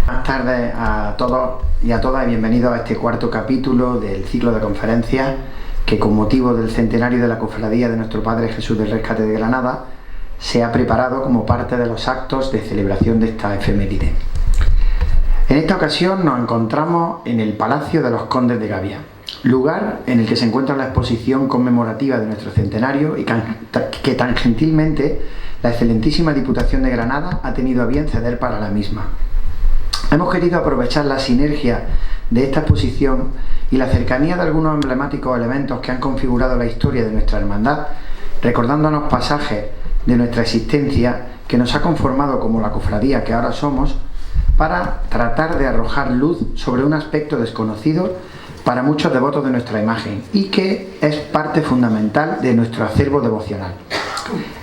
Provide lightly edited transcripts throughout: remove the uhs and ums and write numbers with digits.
Buenas tardes a todos y a todas y bienvenidos a este cuarto capítulo del ciclo de conferencias que, con motivo del centenario de la Cofradía de Nuestro Padre Jesús del Rescate de Granada, se ha preparado como parte de los actos de celebración de esta efeméride. En esta ocasión nos encontramos en el Palacio de los Condes de Gavia, lugar en el que se encuentra la exposición conmemorativa de nuestro centenario y que tan gentilmente la excelentísima Diputación de Granada ha tenido a bien ceder para la misma. Hemos querido aprovechar la sinergia de esta exposición y la cercanía de algunos emblemáticos elementos que han configurado la historia de nuestra hermandad, recordándonos pasajes de nuestra existencia que nos ha conformado como la cofradía que ahora somos, para tratar de arrojar luz sobre un aspecto desconocido para muchos devotos de nuestra imagen y que es parte fundamental de nuestro acervo devocional: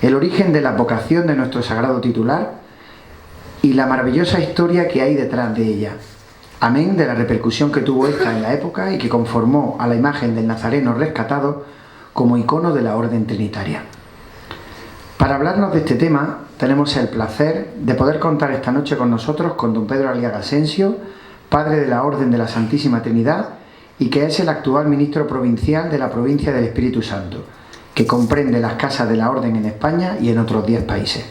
el origen de la vocación de nuestro sagrado titular y la maravillosa historia que hay detrás de ella, amén de la repercusión que tuvo esta en la época y que conformó a la imagen del Nazareno rescatado como icono de la Orden Trinitaria. Para hablarnos de este tema tenemos el placer de poder contar esta noche con nosotros con don Pedro Aliaga Asensio, padre de la Orden de la Santísima Trinidad y que es el actual ministro provincial de la provincia del Espíritu Santo, que comprende las casas de la Orden en España y en otros 10 países.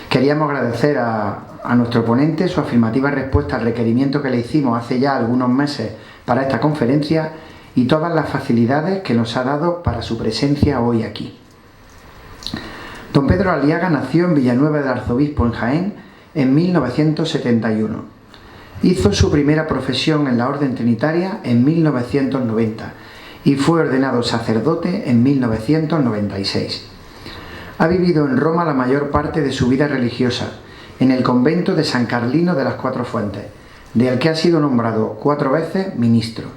Queríamos agradecer a nuestro ponente su afirmativa respuesta al requerimiento que le hicimos hace ya algunos meses para esta conferencia y todas las facilidades que nos ha dado para su presencia hoy aquí. Don Pedro Aliaga nació en Villanueva del Arzobispo, en Jaén, en 1971. Hizo su primera profesión en la Orden Trinitaria en 1990 y fue ordenado sacerdote en 1996. Ha vivido en Roma la mayor parte de su vida religiosa, en el convento de San Carlino de las Cuatro Fuentes, del que ha sido nombrado 4 veces ministro.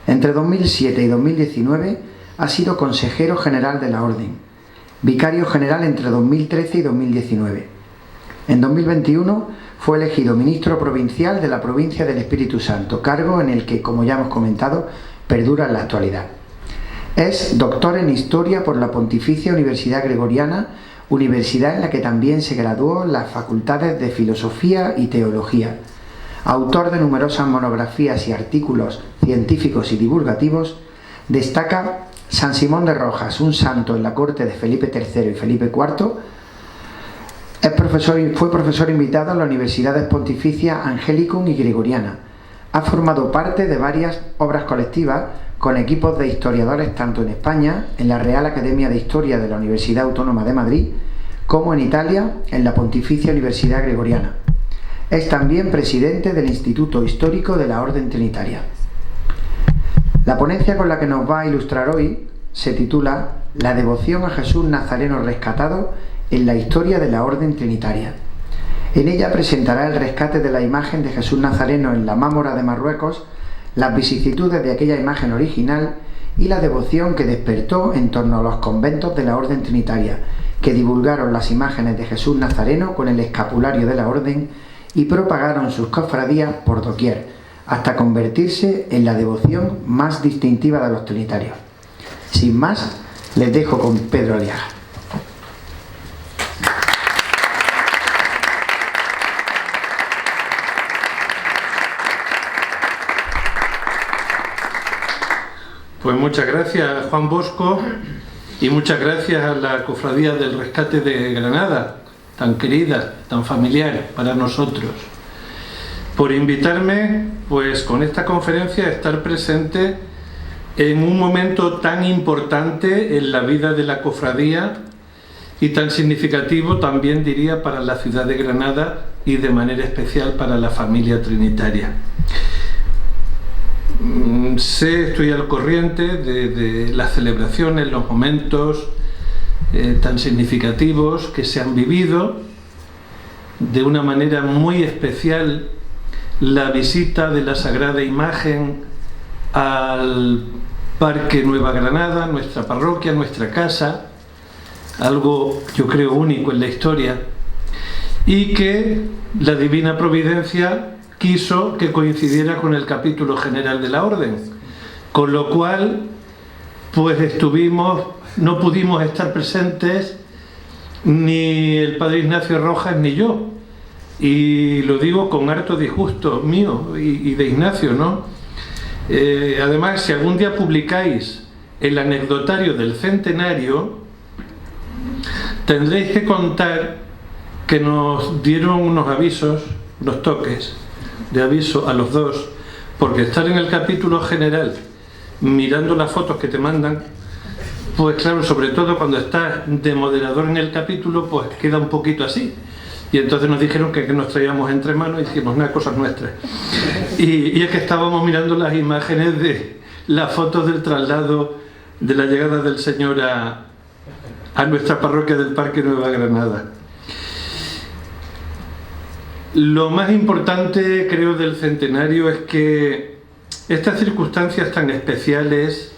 Entre 2007 y 2019 ha sido consejero general de la Orden, vicario general entre 2013 y 2019. En 2021 fue elegido ministro provincial de la provincia del Espíritu Santo, cargo en el que, como ya hemos comentado, perdura en la actualidad. Es doctor en Historia por la Pontificia Universidad Gregoriana, universidad en la que también se graduó en las facultades de Filosofía y Teología. Autor de numerosas monografías y artículos científicos y divulgativos, destaca San Simón de Rojas, un santo en la corte de Felipe III y Felipe IV. Fue profesor invitado en las universidades pontificias Angelicum y Gregoriana. Ha formado parte de varias obras colectivas con equipos de historiadores tanto en España, en la Real Academia de Historia de la Universidad Autónoma de Madrid, como en Italia, en la Pontificia Universidad Gregoriana. Es también presidente del Instituto Histórico de la Orden Trinitaria. La ponencia con la que nos va a ilustrar hoy se titula La devoción a Jesús Nazareno rescatado en la historia de la Orden Trinitaria. En ella presentará el rescate de la imagen de Jesús Nazareno en la Mámora de Marruecos, las vicisitudes de aquella imagen original y la devoción que despertó en torno a los conventos de la Orden Trinitaria, que divulgaron las imágenes de Jesús Nazareno con el escapulario de la Orden y propagaron sus cofradías por doquier, hasta convertirse en la devoción más distintiva de los trinitarios. Sin más, les dejo con Pedro Aliaga. Pues muchas gracias, Juan Bosco, y muchas gracias a la Cofradía del Rescate de Granada, tan querida, tan familiar para nosotros, por invitarme, pues con esta conferencia, a estar presente en un momento tan importante en la vida de la cofradía y tan significativo también, diría, para la ciudad de Granada y de manera especial para la familia trinitaria. Estoy al corriente de las celebraciones, los momentos tan significativos que se han vivido. De una manera muy especial, la visita de la Sagrada Imagen al Parque Nueva Granada, nuestra parroquia, nuestra casa, algo yo creo único en la historia, y que la Divina Providencia quiso que coincidiera con el capítulo general de la Orden, con lo cual pues no pudimos estar presentes ni el padre Ignacio Rojas ni yo. Y lo digo con harto disgusto mío y de Ignacio, ¿no? Además, si algún día publicáis el anecdotario del centenario, tendréis que contar que nos dieron unos avisos, unos toques de aviso a los dos, porque estar en el capítulo general mirando las fotos que te mandan, pues claro, sobre todo cuando estás de moderador en el capítulo, pues queda un poquito así. Y entonces nos dijeron que nos traíamos entre manos y dijimos, nada, cosas nuestras. Y es que estábamos mirando las imágenes de las fotos del traslado, de la llegada del Señor a nuestra parroquia del Parque Nueva Granada. Lo más importante, creo, del centenario es que estas circunstancias tan especiales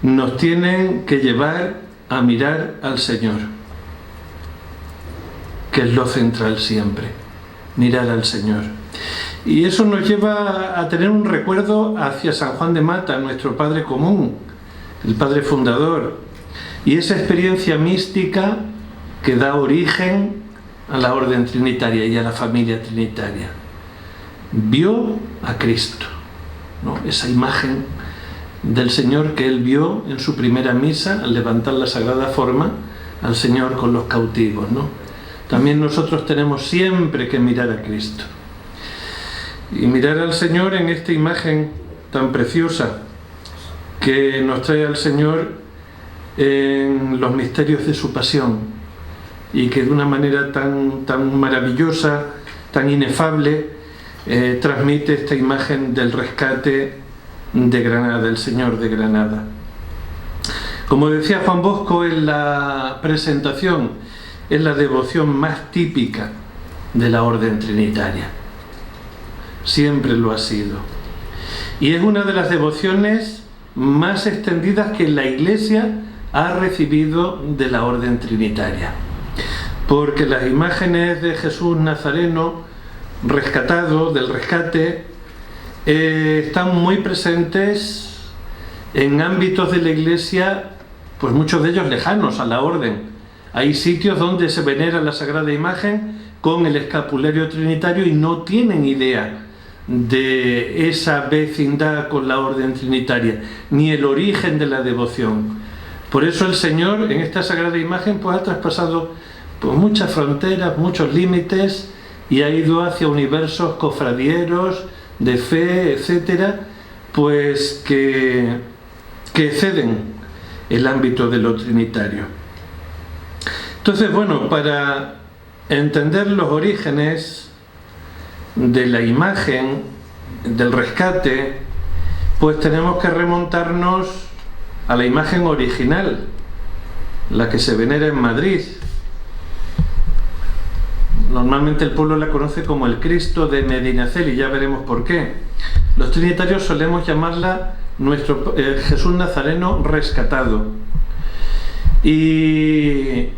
nos tienen que llevar a mirar al Señor, que es lo central siempre, mirar al Señor. Y eso nos lleva a tener un recuerdo hacia San Juan de Mata, nuestro padre común, el padre fundador, y esa experiencia mística que da origen a la orden trinitaria y a la familia trinitaria. Vio a Cristo, ¿no? Esa imagen del Señor que él vio en su primera misa al levantar la Sagrada Forma al Señor con los cautivos, ¿no? También nosotros tenemos siempre que mirar a Cristo y mirar al Señor en esta imagen tan preciosa que nos trae al Señor en los misterios de su pasión, y que de una manera tan maravillosa, tan inefable, transmite esta imagen del rescate de Granada, del Señor de Granada. Como decía Juan Bosco en la presentación, es la devoción más típica de la orden trinitaria. Siempre lo ha sido. Y es una de las devociones más extendidas que la Iglesia ha recibido de la orden trinitaria. Porque las imágenes de Jesús Nazareno rescatado, del rescate, están muy presentes en ámbitos de la Iglesia, pues muchos de ellos lejanos a la orden. Hay sitios donde se venera la Sagrada Imagen con el escapulario trinitario y no tienen idea de esa vecindad con la orden trinitaria, ni el origen de la devoción. Por eso el Señor en esta Sagrada Imagen pues ha traspasado pues muchas fronteras, muchos límites, y ha ido hacia universos cofradieros de fe, etcétera, pues que exceden el ámbito de lo trinitario. Entonces, bueno, para entender los orígenes de la imagen del rescate, pues tenemos que remontarnos a la imagen original, la que se venera en Madrid. Normalmente el pueblo la conoce como el Cristo de Medinaceli, y ya veremos por qué. Los trinitarios solemos llamarla nuestro Jesús Nazareno rescatado. Y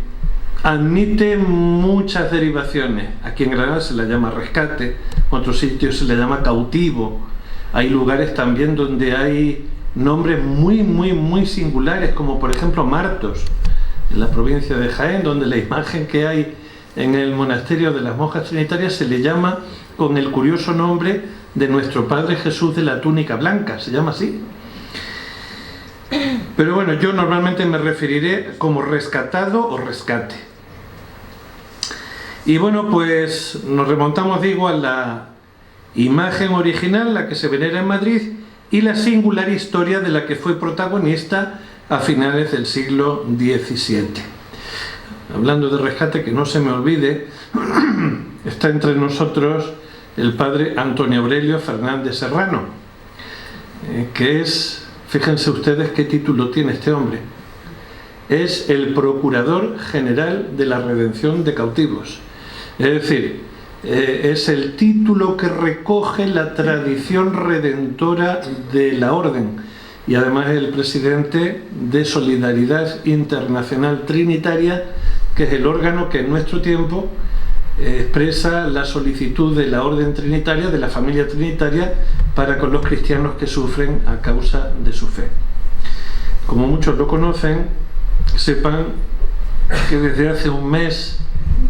admite muchas derivaciones. Aquí en Granada se la llama rescate, en otros sitios se le llama cautivo. Hay lugares también donde hay nombres muy singulares, como por ejemplo Martos, en la provincia de Jaén, donde la imagen que hay en el monasterio de las monjas trinitarias se le llama con el curioso nombre de nuestro Padre Jesús de la túnica blanca, se llama así. Pero bueno, yo normalmente me referiré como rescatado o rescate. Y bueno, pues nos remontamos, digo, a la imagen original, la que se venera en Madrid, y la singular historia de la que fue protagonista a finales del siglo XVII. Hablando de rescate, que no se me olvide, está entre nosotros el padre Antonio Aurelio Fernández Serrano, que es, fíjense ustedes qué título tiene este hombre, es el Procurador General de la Redención de Cautivos. Es decir, es el título que recoge la tradición redentora de la orden, y además es el presidente de Solidaridad Internacional Trinitaria, que es el órgano que en nuestro tiempo expresa la solicitud de la orden trinitaria, de la familia trinitaria, para con los cristianos que sufren a causa de su fe. como muchos lo conocen, sepan que desde hace un mes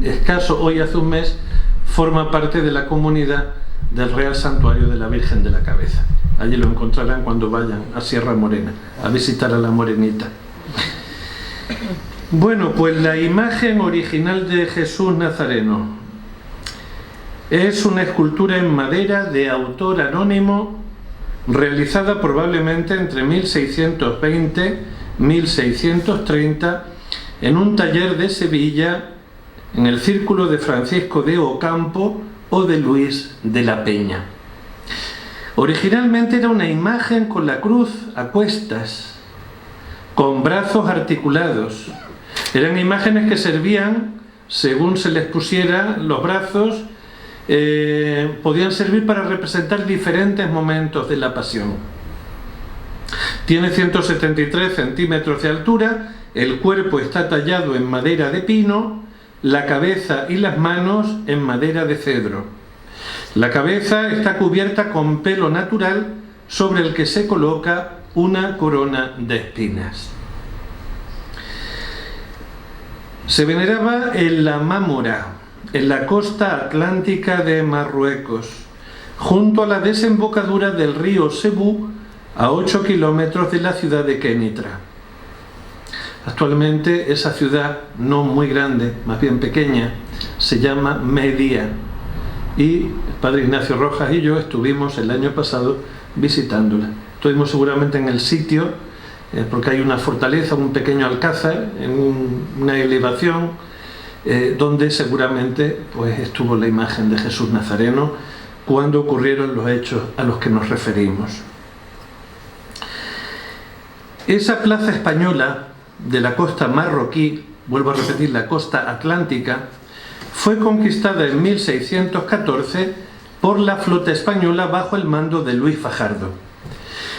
escaso, hoy hace un mes, forma parte de la comunidad del Real Santuario de la Virgen de la Cabeza. Allí lo encontrarán cuando vayan a Sierra Morena, a visitar a la Morenita. Bueno, pues la imagen original de Jesús Nazareno es una escultura en madera de autor anónimo, realizada probablemente entre 1620 y 1630 en un taller de Sevilla, en el círculo de Francisco de Ocampo o de Luis de la Peña. Originalmente era una imagen con la cruz a cuestas, con brazos articulados. Eran imágenes que servían, según se les pusiera los brazos, podían servir para representar diferentes momentos de la pasión. Tiene 173 centímetros de altura, el cuerpo está tallado en madera de pino, la cabeza y las manos en madera de cedro. La cabeza está cubierta con pelo natural sobre el que se coloca una corona de espinas. Se veneraba en la Mámora, en la costa atlántica de Marruecos, junto a la desembocadura del río Sebú, a 8 kilómetros de la ciudad de Kénitra. Actualmente esa ciudad, no muy grande, más bien pequeña, se llama Mehdia, y el padre Ignacio Rojas y yo estuvimos el año pasado visitándola. Estuvimos seguramente en el sitio, porque hay una fortaleza, un pequeño alcázar, en una elevación, donde seguramente pues, estuvo la imagen de Jesús Nazareno cuando ocurrieron los hechos a los que nos referimos. Esa plaza española de la costa marroquí, vuelvo a repetir, la costa atlántica, fue conquistada en 1614 por la flota española bajo el mando de Luis Fajardo.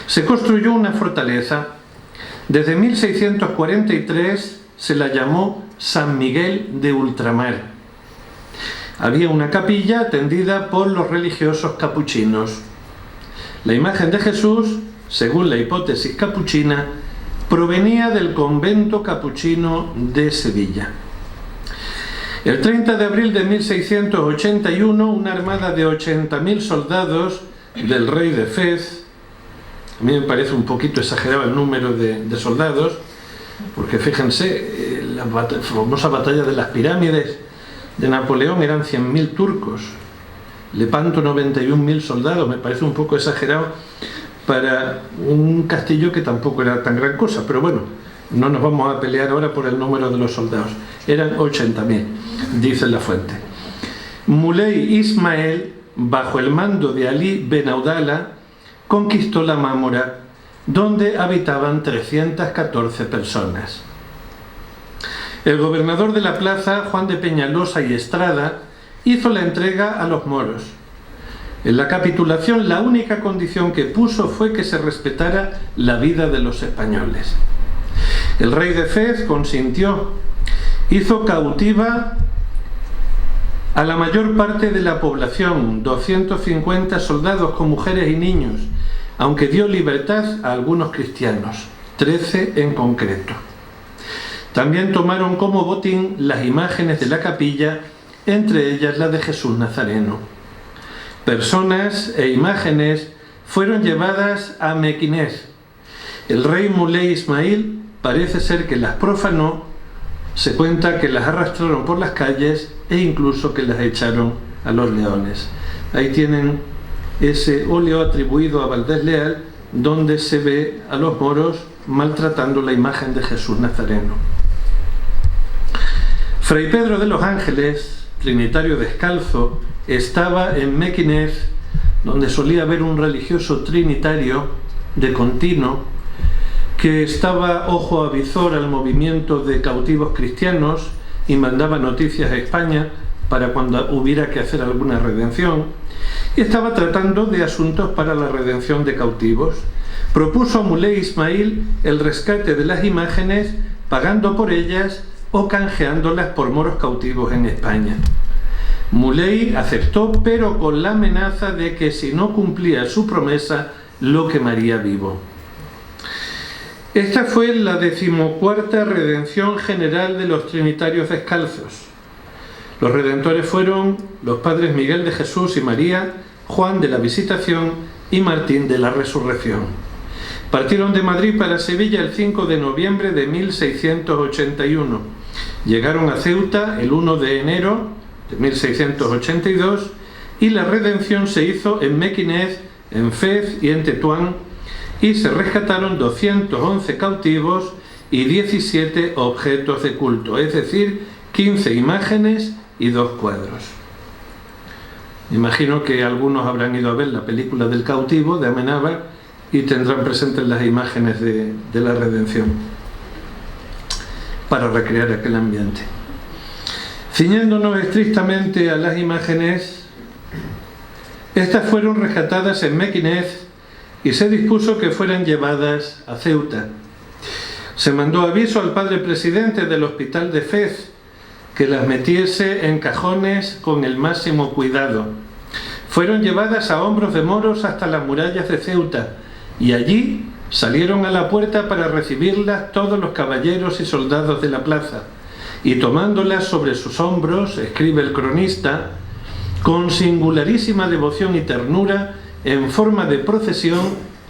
Se construyó una fortaleza. Desde 1643 se la llamó San Miguel de Ultramar. Había una capilla atendida por los religiosos capuchinos. La imagen de Jesús, según la hipótesis capuchina, provenía del convento capuchino de Sevilla. El 30 de abril de 1681, una armada de 80.000 soldados del rey de Fez, a mí me parece un poquito exagerado el número de soldados, porque fíjense, la famosa batalla de las pirámides de Napoleón eran 100.000 turcos, Lepanto 91.000 soldados, me parece un poco exagerado para un castillo que tampoco era tan gran cosa, pero bueno, no nos vamos a pelear ahora por el número de los soldados, eran 80.000, dice la fuente. Muley Ismael, bajo el mando de Ali Ben Audala, conquistó la Mámora, donde habitaban 314 personas. El gobernador de la plaza, Juan de Peñalosa y Estrada, hizo la entrega a los moros. En la capitulación, la única condición que puso fue que se respetara la vida de los españoles. El rey de Fez consintió, hizo cautiva a la mayor parte de la población, 250 soldados con mujeres y niños, aunque dio libertad a algunos cristianos, 13 en concreto. También tomaron como botín las imágenes de la capilla, entre ellas la de Jesús Nazareno. Personas e imágenes fueron llevadas a Mequinez. El rey Muley Ismail parece ser que las profanó, se cuenta que las arrastraron por las calles e incluso que las echaron a los leones. Ahí tienen ese óleo atribuido a Valdés Leal, donde se ve a los moros maltratando la imagen de Jesús Nazareno. Fray Pedro de los Ángeles, trinitario descalzo, estaba en Mequinez, donde solía haber un religioso trinitario de continuo, que estaba ojo a visor al movimiento de cautivos cristianos y mandaba noticias a España para cuando hubiera que hacer alguna redención, y estaba tratando de asuntos para la redención de cautivos. Propuso a Muley Ismail el rescate de las imágenes pagando por ellas o canjeándolas por moros cautivos en España. Muley aceptó, pero con la amenaza de que si no cumplía su promesa, lo quemaría vivo. Esta fue la 14ª redención general de los trinitarios descalzos. Los redentores fueron los padres Miguel de Jesús y María, Juan de la Visitación y Martín de la Resurrección. Partieron de Madrid para Sevilla el 5 de noviembre de 1681. Llegaron a Ceuta el 1 de enero de 1682 y la redención se hizo en Mequinez, en Fez y en Tetuán, y se rescataron 211 cautivos y 17 objetos de culto, es decir, 15 imágenes y 2 cuadros. Imagino que algunos habrán ido a ver la película del cautivo de Amenábar y tendrán presentes las imágenes de la redención para recrear aquel ambiente. Ciñéndonos estrictamente a las imágenes, estas fueron rescatadas en Mequinez y se dispuso que fueran llevadas a Ceuta. Se mandó aviso al padre presidente del hospital de Fez que las metiese en cajones con el máximo cuidado. Fueron llevadas a hombros de moros hasta las murallas de Ceuta y allí salieron a la puerta para recibirlas todos los caballeros y soldados de la plaza, y tomándolas sobre sus hombros, escribe el cronista, con singularísima devoción y ternura, en forma de procesión,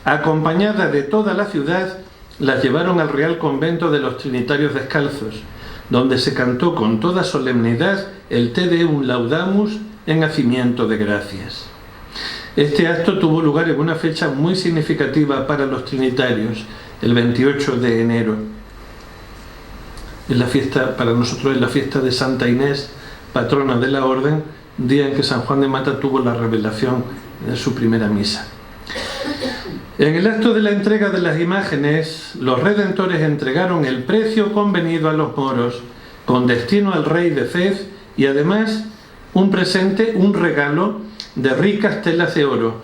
acompañada de toda la ciudad, las llevaron al Real Convento de los Trinitarios Descalzos, donde se cantó con toda solemnidad el Te Deum Laudamus en hacimiento de gracias. Este acto tuvo lugar en una fecha muy significativa para los trinitarios, el 28 de enero. Para nosotros es la fiesta de Santa Inés, patrona de la Orden, día en que San Juan de Mata tuvo la revelación de su primera misa. En el acto de la entrega de las imágenes, los redentores entregaron el precio convenido a los moros, con destino al rey de Fez, y además un presente, un regalo de ricas telas de oro.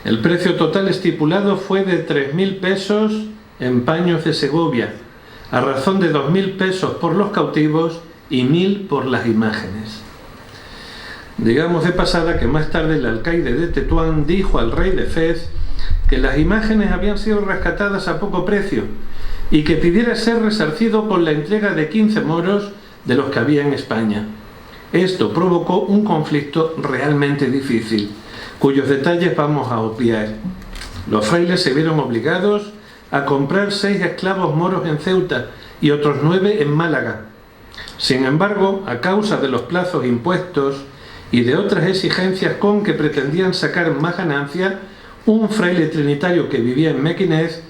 El precio total estipulado fue de 3.000 pesos en paños de Segovia, a razón de 2.000 pesos por los cautivos y 1.000 por las imágenes. Digamos de pasada que más tarde el alcaide de Tetuán dijo al rey de Fez que las imágenes habían sido rescatadas a poco precio y que pidiera ser resarcido con la entrega de 15 moros de los que había en España. Esto provocó un conflicto realmente difícil, cuyos detalles vamos a obviar. Los frailes se vieron obligados a comprar 6 esclavos moros en Ceuta y otros 9 en Málaga. Sin embargo, a causa de los plazos impuestos y de otras exigencias con que pretendían sacar más ganancia, un fraile trinitario que vivía en Mequinez,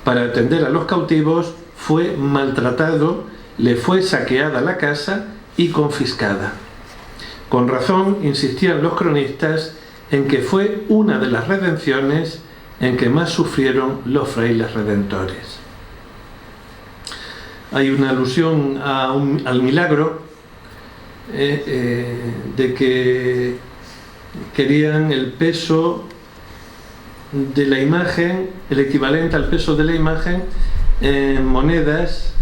para atender a los cautivos, fue maltratado, le fue saqueada la casa y confiscada. Con razón insistían los cronistas en que fue una de las redenciones en que más sufrieron los frailes redentores. Hay una alusión al milagro de que querían el peso de la imagen, el equivalente al peso de la imagen en monedas,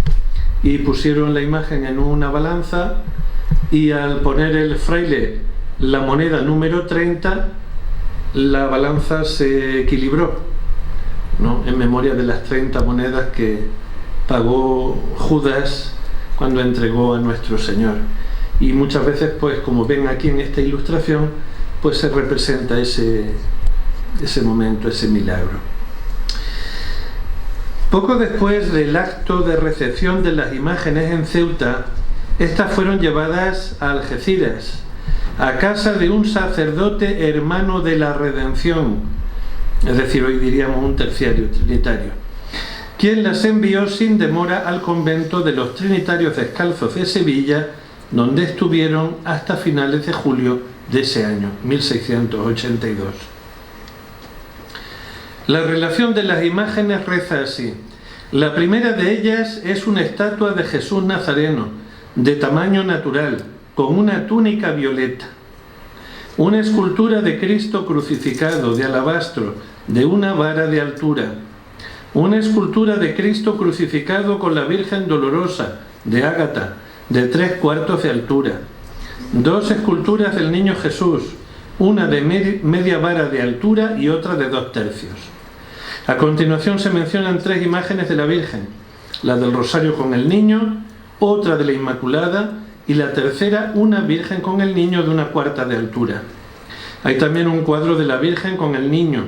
y pusieron la imagen en una balanza, y al poner el fraile la moneda número 30, la balanza se equilibró, ¿no?, en memoria de las 30 monedas que pagó Judas cuando entregó a nuestro Señor. Y muchas veces, pues como ven aquí en esta ilustración, pues se representa ese momento, ese milagro. Poco después del acto de recepción de las imágenes en Ceuta, estas fueron llevadas a Algeciras, a casa de un sacerdote hermano de la Redención, es decir, hoy diríamos un terciario trinitario, quien las envió sin demora al convento de los Trinitarios Descalzos de Sevilla, donde estuvieron hasta finales de julio de ese año, 1682. La relación de las imágenes reza así. La primera de ellas es una estatua de Jesús Nazareno, de tamaño natural, con una túnica violeta. Una escultura de Cristo crucificado, de alabastro, de una vara de altura. Una escultura de Cristo crucificado con la Virgen Dolorosa, de ágata, de 3/4 de altura. 2 esculturas del Niño Jesús, una de media vara de altura y otra de 2/3. A continuación se mencionan 3 imágenes de la Virgen, la del Rosario con el niño, otra de la Inmaculada y la tercera una Virgen con el niño de una cuarta de altura. Hay también un cuadro de la Virgen con el niño.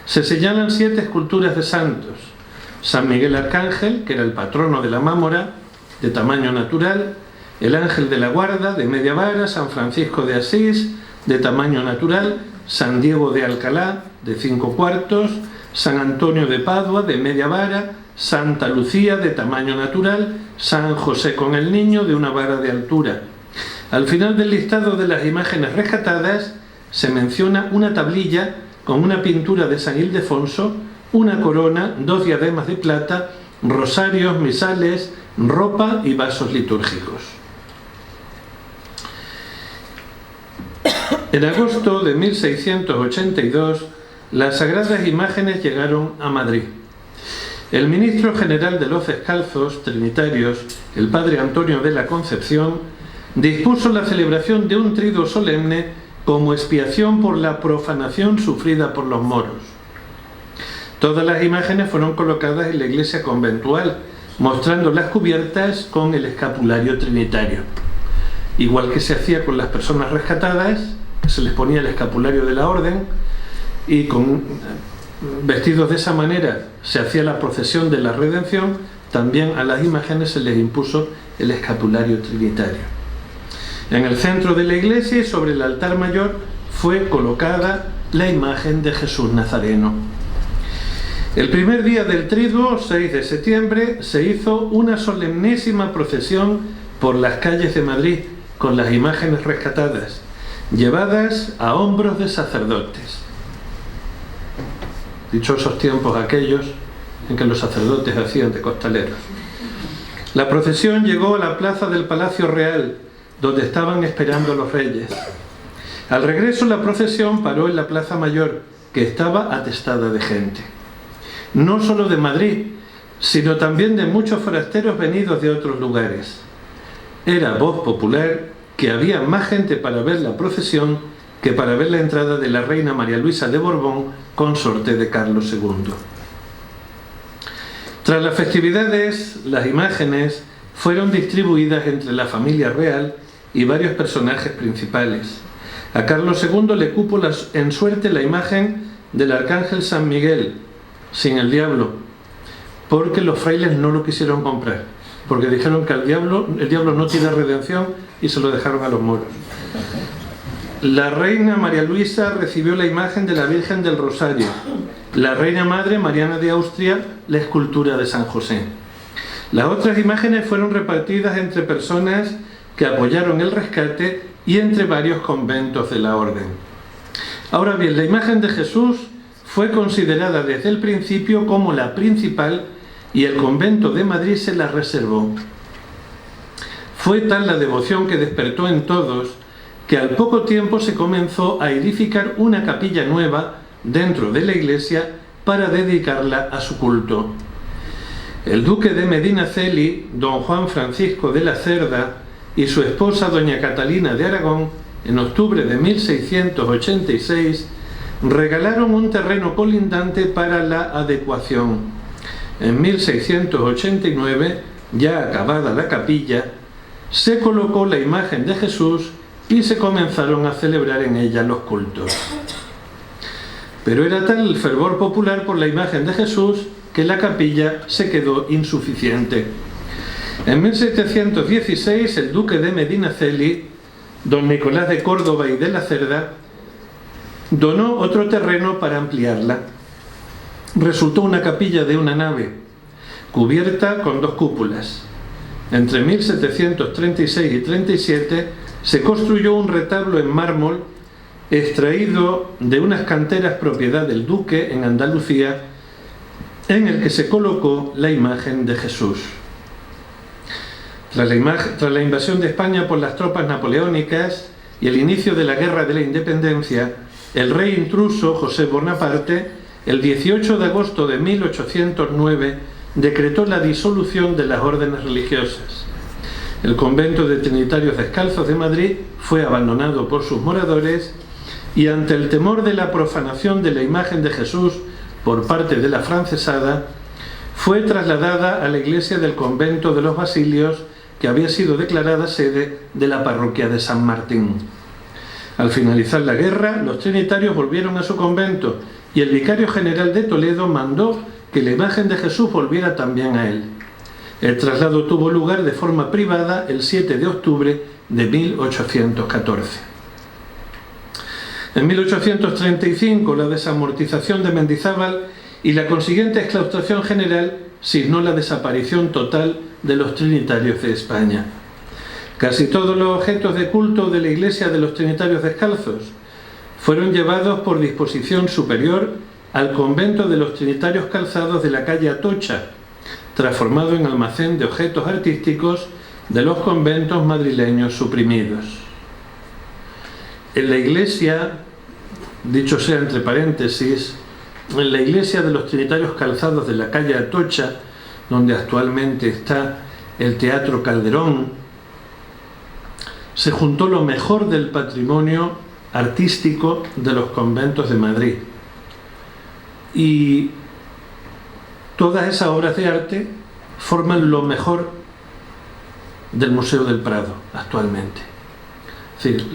Se señalan 7 esculturas de santos: San Miguel Arcángel, que era el patrono de la Mámora, de tamaño natural; el Ángel de la Guarda, de media vara; San Francisco de Asís, de tamaño natural; San Diego de Alcalá, de 5 cuartos; San Antonio de Padua, de media vara; Santa Lucía, de tamaño natural; San José con el niño, de una vara de altura. Al final del listado de las imágenes rescatadas se menciona una tablilla con una pintura de San Ildefonso, una corona, 2 diademas de plata, rosarios, misales, ropa y vasos litúrgicos. En agosto de 1682, las sagradas imágenes llegaron a Madrid. El ministro general de los Descalzos Trinitarios, el padre Antonio de la Concepción, dispuso la celebración de un triduo solemne como expiación por la profanación sufrida por los moros. Todas las imágenes fueron colocadas en la iglesia conventual, mostrando las cubiertas con el escapulario trinitario. Igual que se hacía con las personas rescatadas, se les ponía el escapulario de la orden y vestidos de esa manera se hacía la procesión de la redención. También a las imágenes se les impuso el escapulario trinitario. En el centro de la iglesia y sobre el altar mayor fue colocada la imagen de Jesús Nazareno. El primer día del triduo, 6 de septiembre, se hizo una solemnísima procesión por las calles de Madrid con las imágenes rescatadas, llevadas a hombros de sacerdotes. Dichosos tiempos aquellos en que los sacerdotes hacían de costaleros. La procesión llegó a la plaza del Palacio Real, donde estaban esperando los reyes. Al regreso, la procesión paró en la Plaza Mayor, que estaba atestada de gente. No solo de Madrid, sino también de muchos forasteros venidos de otros lugares. Era voz popular que había más gente para ver la procesión que para ver la entrada de la reina María Luisa de Borbón, consorte de Carlos II. Tras las festividades, las imágenes fueron distribuidas entre la familia real y varios personajes principales. A Carlos II le cupo en suerte la imagen del arcángel San Miguel, sin el diablo, porque los frailes no lo quisieron comprar, porque dijeron que el diablo no tiene redención y se lo dejaron a los moros. La reina María Luisa recibió la imagen de la Virgen del Rosario. La reina madre Mariana de Austria, la escultura de San José. Las otras imágenes fueron repartidas entre personas que apoyaron el rescate y entre varios conventos de la orden. Ahora bien, la imagen de Jesús fue considerada desde el principio como la principal y el convento de Madrid se la reservó. Fue tal la devoción que despertó en todos que al poco tiempo se comenzó a edificar una capilla nueva dentro de la iglesia para dedicarla a su culto. El duque de Medinaceli, don Juan Francisco de la Cerda, y su esposa doña Catalina de Aragón, en octubre de 1686, regalaron un terreno colindante para la adecuación. En 1689, ya acabada la capilla, se colocó la imagen de Jesús y se comenzaron a celebrar en ella los cultos. Pero era tal el fervor popular por la imagen de Jesús que la capilla se quedó insuficiente. En 1716, el duque de Medinaceli, don Nicolás de Córdoba y de la Cerda, donó otro terreno para ampliarla. Resultó una capilla de una nave, cubierta con 2 cúpulas. Entre 1736 y 37 se construyó un retablo en mármol extraído de unas canteras propiedad del duque en Andalucía, en el que se colocó la imagen de Jesús. Tras la invasión de España por las tropas napoleónicas y el inicio de la Guerra de la Independencia, el rey intruso José Bonaparte, el 18 de agosto de 1809, decretó la disolución de las órdenes religiosas. El convento de Trinitarios Descalzos de Madrid fue abandonado por sus moradores y ante el temor de la profanación de la imagen de Jesús por parte de la francesada, fue trasladada a la iglesia del convento de los Basilios, que había sido declarada sede de la parroquia de San Martín. Al finalizar la guerra, los trinitarios volvieron a su convento y el vicario general de Toledo mandó que la imagen de Jesús volviera también a él. El traslado tuvo lugar de forma privada el 7 de octubre de 1814. En 1835, la desamortización de Mendizábal y la consiguiente exclaustración general signó la desaparición total de los trinitarios de España. Casi todos los objetos de culto de la iglesia de los trinitarios descalzos fueron llevados por disposición superior al convento de los trinitarios calzados de la calle Atocha, transformado en almacén de objetos artísticos de los conventos madrileños suprimidos. En la iglesia, dicho sea entre paréntesis, en la iglesia de los trinitarios calzados de la calle Atocha, donde actualmente está el Teatro Calderón, se juntó lo mejor del patrimonio artístico de los conventos de Madrid. Y todas esas obras de arte forman lo mejor del Museo del Prado actualmente. Es decir,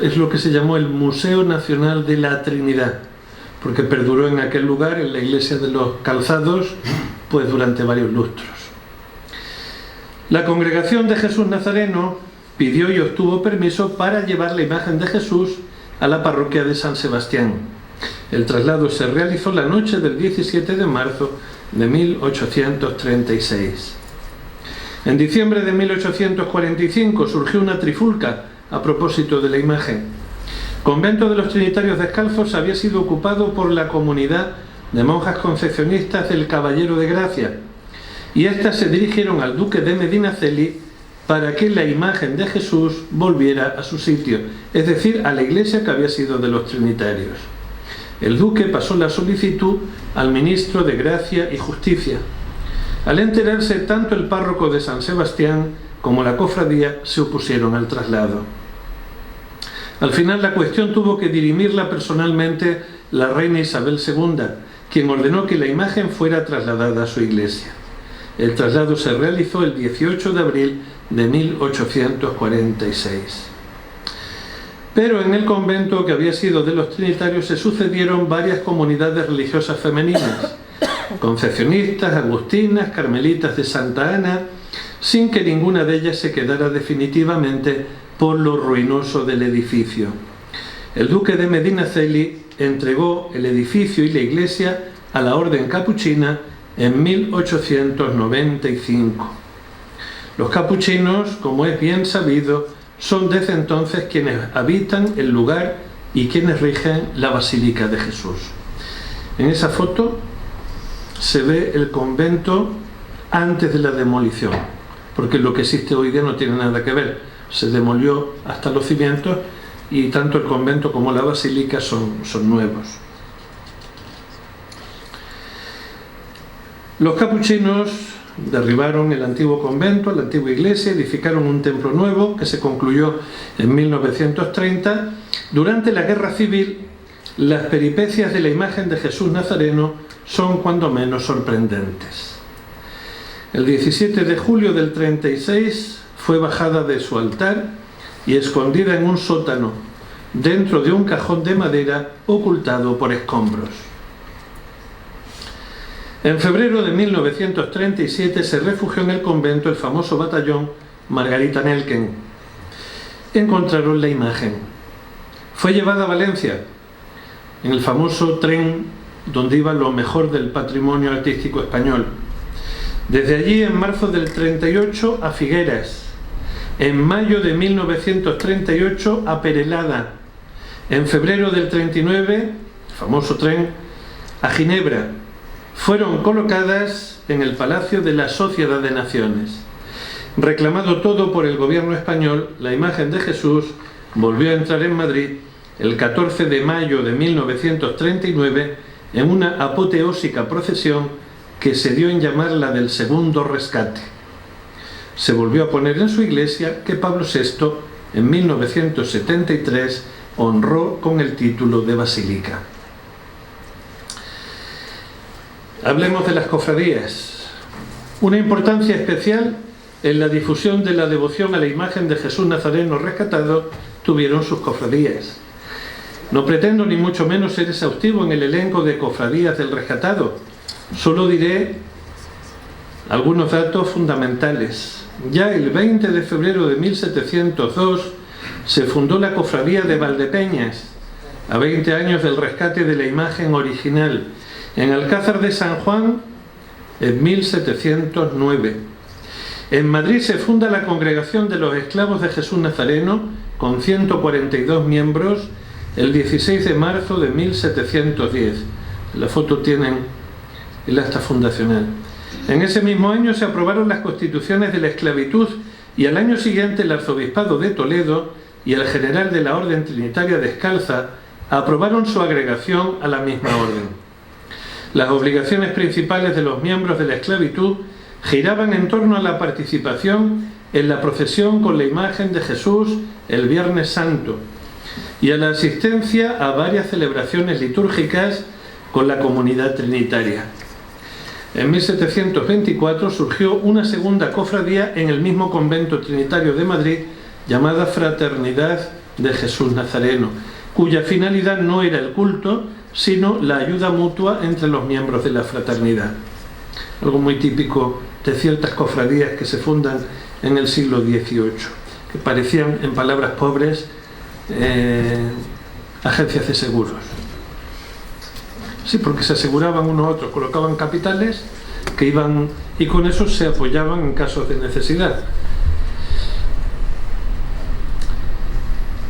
es lo que se llamó el Museo Nacional de la Trinidad, porque perduró en aquel lugar, en la iglesia de los Calzados, pues durante varios lustros. La Congregación de Jesús Nazareno pidió y obtuvo permiso para llevar la imagen de Jesús a la parroquia de San Sebastián. El traslado se realizó la noche del 17 de marzo de 1836. En diciembre de 1845 surgió una trifulca a propósito de la imagen. Convento de los Trinitarios Descalzos había sido ocupado por la comunidad de monjas concepcionistas del Caballero de Gracia, y éstas se dirigieron al duque de Medinaceli para que la imagen de Jesús volviera a su sitio, es decir, a la iglesia que había sido de los Trinitarios. El duque pasó la solicitud al ministro de Gracia y Justicia. Al enterarse, tanto el párroco de San Sebastián como la cofradía se opusieron al traslado. Al final la cuestión tuvo que dirimirla personalmente la reina Isabel II, quien ordenó que la imagen fuera trasladada a su iglesia. El traslado se realizó el 18 de abril de 1846. Pero en el convento que había sido de los Trinitarios se sucedieron varias comunidades religiosas femeninas, concepcionistas, agustinas, carmelitas de Santa Ana, sin que ninguna de ellas se quedara definitivamente por lo ruinoso del edificio. El duque de Medinaceli entregó el edificio y la iglesia a la orden capuchina en 1895. Los capuchinos, como es bien sabido, son desde entonces quienes habitan el lugar y quienes rigen la Basílica de Jesús. En esa foto se ve el convento antes de la demolición, porque lo que existe hoy día no tiene nada que ver. Se demolió hasta los cimientos y tanto el convento como la basílica son nuevos. Los capuchinos derribaron el antiguo convento, la antigua iglesia, edificaron un templo nuevo que se concluyó en 1930. Durante la Guerra Civil, las peripecias de la imagen de Jesús Nazareno son cuando menos sorprendentes. El 17 de julio del 36 fue bajada de su altar y escondida en un sótano, dentro de un cajón de madera ocultado por escombros. En febrero de 1937 se refugió en el convento el famoso batallón Margarita Nelken. Encontraron la imagen. Fue llevada a Valencia, en el famoso tren donde iba lo mejor del patrimonio artístico español. Desde allí, en marzo del 38, a Figueras. En mayo de 1938, a Perelada. En febrero del 39, el famoso tren, a Ginebra. Fueron colocadas en el Palacio de la Sociedad de Naciones. Reclamado todo por el gobierno español, la imagen de Jesús volvió a entrar en Madrid el 14 de mayo de 1939 en una apoteósica procesión que se dio en llamar la del Segundo Rescate. Se volvió a poner en su iglesia, que Pablo VI en 1973 honró con el título de basílica. Hablemos de las cofradías. Una importancia especial en la difusión de la devoción a la imagen de Jesús Nazareno rescatado tuvieron sus cofradías. No pretendo ni mucho menos ser exhaustivo en el elenco de cofradías del rescatado. Solo diré algunos datos fundamentales. Ya el 20 de febrero de 1702 se fundó la cofradía de Valdepeñas, a 20 años del rescate de la imagen original, en Alcázar de San Juan en 1709. En Madrid se funda la Congregación de los Esclavos de Jesús Nazareno, con 142 miembros, el 16 de marzo de 1710. La foto tienen el acta fundacional. En ese mismo año se aprobaron las constituciones de la esclavitud y al año siguiente el Arzobispado de Toledo y el general de la Orden Trinitaria Descalza aprobaron su agregación a la misma orden. Las obligaciones principales de los miembros de la esclavitud giraban en torno a la participación en la procesión con la imagen de Jesús el Viernes Santo y a la asistencia a varias celebraciones litúrgicas con la comunidad trinitaria. En 1724 surgió una segunda cofradía en el mismo convento trinitario de Madrid llamada Fraternidad de Jesús Nazareno, cuya finalidad no era el culto, sino la ayuda mutua entre los miembros de la fraternidad. Algo muy típico de ciertas cofradías que se fundan en el siglo XVIII, que parecían, en palabras pobres, agencias de seguros. Sí, porque se aseguraban unos a otros, colocaban capitales que iban y con eso se apoyaban en casos de necesidad.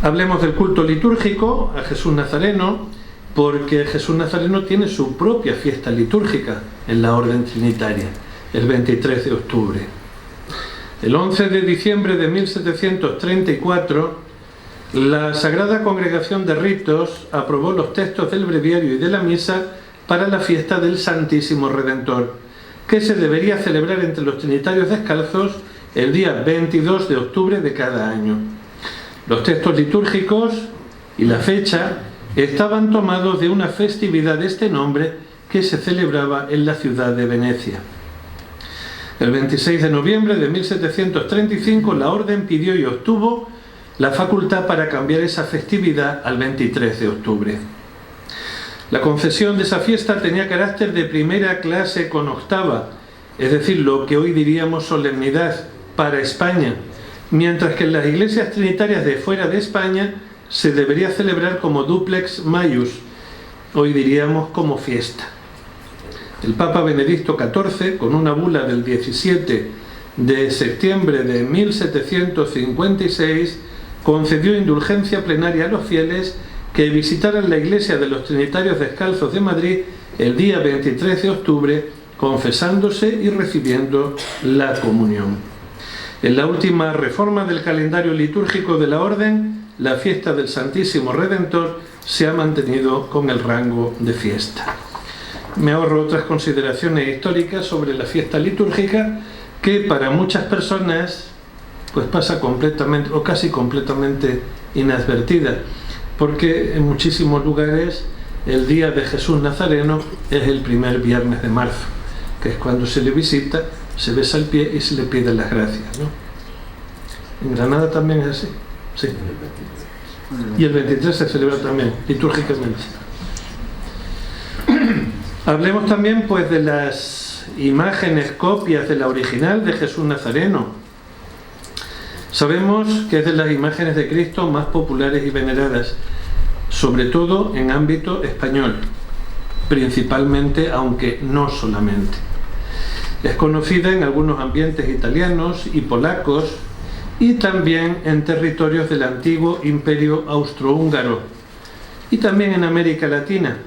Hablemos del culto litúrgico a Jesús Nazareno, porque Jesús Nazareno tiene su propia fiesta litúrgica en la Orden Trinitaria, el 23 de octubre. El 11 de diciembre de 1734, la Sagrada Congregación de Ritos aprobó los textos del breviario y de la misa para la fiesta del Santísimo Redentor, que se debería celebrar entre los trinitarios descalzos el día 22 de octubre de cada año. Los textos litúrgicos y la fecha estaban tomados de una festividad de este nombre que se celebraba en la ciudad de Venecia. El 26 de noviembre de 1735 la Orden pidió y obtuvo la facultad para cambiar esa festividad al 23 de octubre. La concesión de esa fiesta tenía carácter de primera clase con octava, es decir, lo que hoy diríamos solemnidad para España, mientras que en las iglesias trinitarias de fuera de España se debería celebrar como duplex maius, hoy diríamos como fiesta. El Papa Benedicto XIV, con una bula del 17 de septiembre de 1756, concedió indulgencia plenaria a los fieles que visitaran la iglesia de los Trinitarios Descalzos de Madrid el día 23 de octubre, confesándose y recibiendo la comunión. En la última reforma del calendario litúrgico de la Orden, la fiesta del Santísimo Redentor se ha mantenido con el rango de fiesta. Me ahorro otras consideraciones históricas sobre la fiesta litúrgica que para muchas personas pues pasa completamente o casi completamente inadvertida, porque en muchísimos lugares el día de Jesús Nazareno es el primer viernes de marzo, que es cuando se le visita, se besa el pie y se le pide las gracias, ¿no? En Granada también es así, sí. Y el 23 se celebra también, litúrgicamente. Hablemos también pues de las imágenes, copias de la original de Jesús Nazareno. Sabemos que es de las imágenes de Cristo más populares y veneradas, sobre todo en ámbito español, principalmente, aunque no solamente. Es conocida en algunos ambientes italianos y polacos y también en territorios del antiguo Imperio Austrohúngaro y también en América Latina,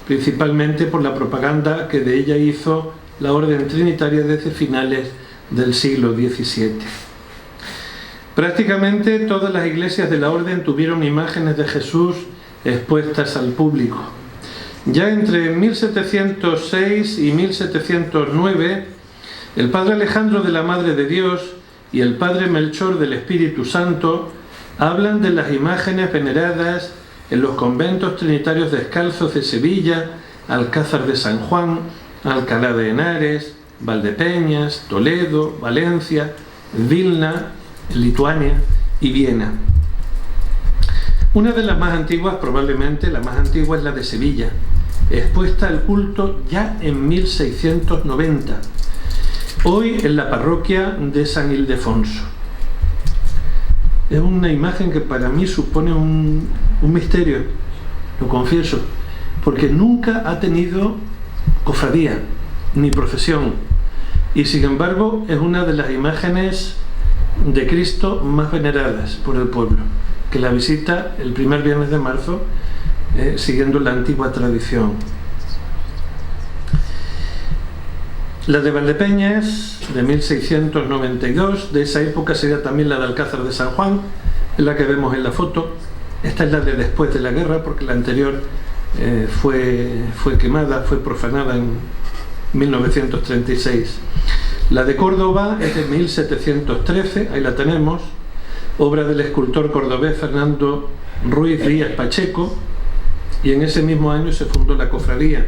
principalmente por la propaganda que de ella hizo la Orden Trinitaria desde finales del siglo XVII. Prácticamente todas las iglesias de la Orden tuvieron imágenes de Jesús expuestas al público. Ya entre 1706 y 1709, el Padre Alejandro de la Madre de Dios y el Padre Melchor del Espíritu Santo hablan de las imágenes veneradas en los conventos trinitarios descalzos de Sevilla, Alcázar de San Juan, Alcalá de Henares, Valdepeñas, Toledo, Valencia, Vilna, Lituania y Viena. Una de las más antiguas, probablemente la más antigua, es la de Sevilla, expuesta al culto ya en 1690, hoy en la parroquia de San Ildefonso. Es una imagen que para mí supone un misterio, lo confieso, porque nunca ha tenido cofradía ni procesión, y sin embargo es una de las imágenes de Cristo más veneradas por el pueblo, que la visita el primer viernes de marzo, siguiendo la antigua tradición. La de Valdepeñas, de 1692, de esa época sería también la de Alcázar de San Juan, es la que vemos en la foto. Esta es la de después de la guerra, porque la anterior fue quemada, fue profanada en 1936. La de Córdoba es de 1713, ahí la tenemos, obra del escultor cordobés Fernando Ruiz Díaz Pacheco, y en ese mismo año se fundó la cofradía.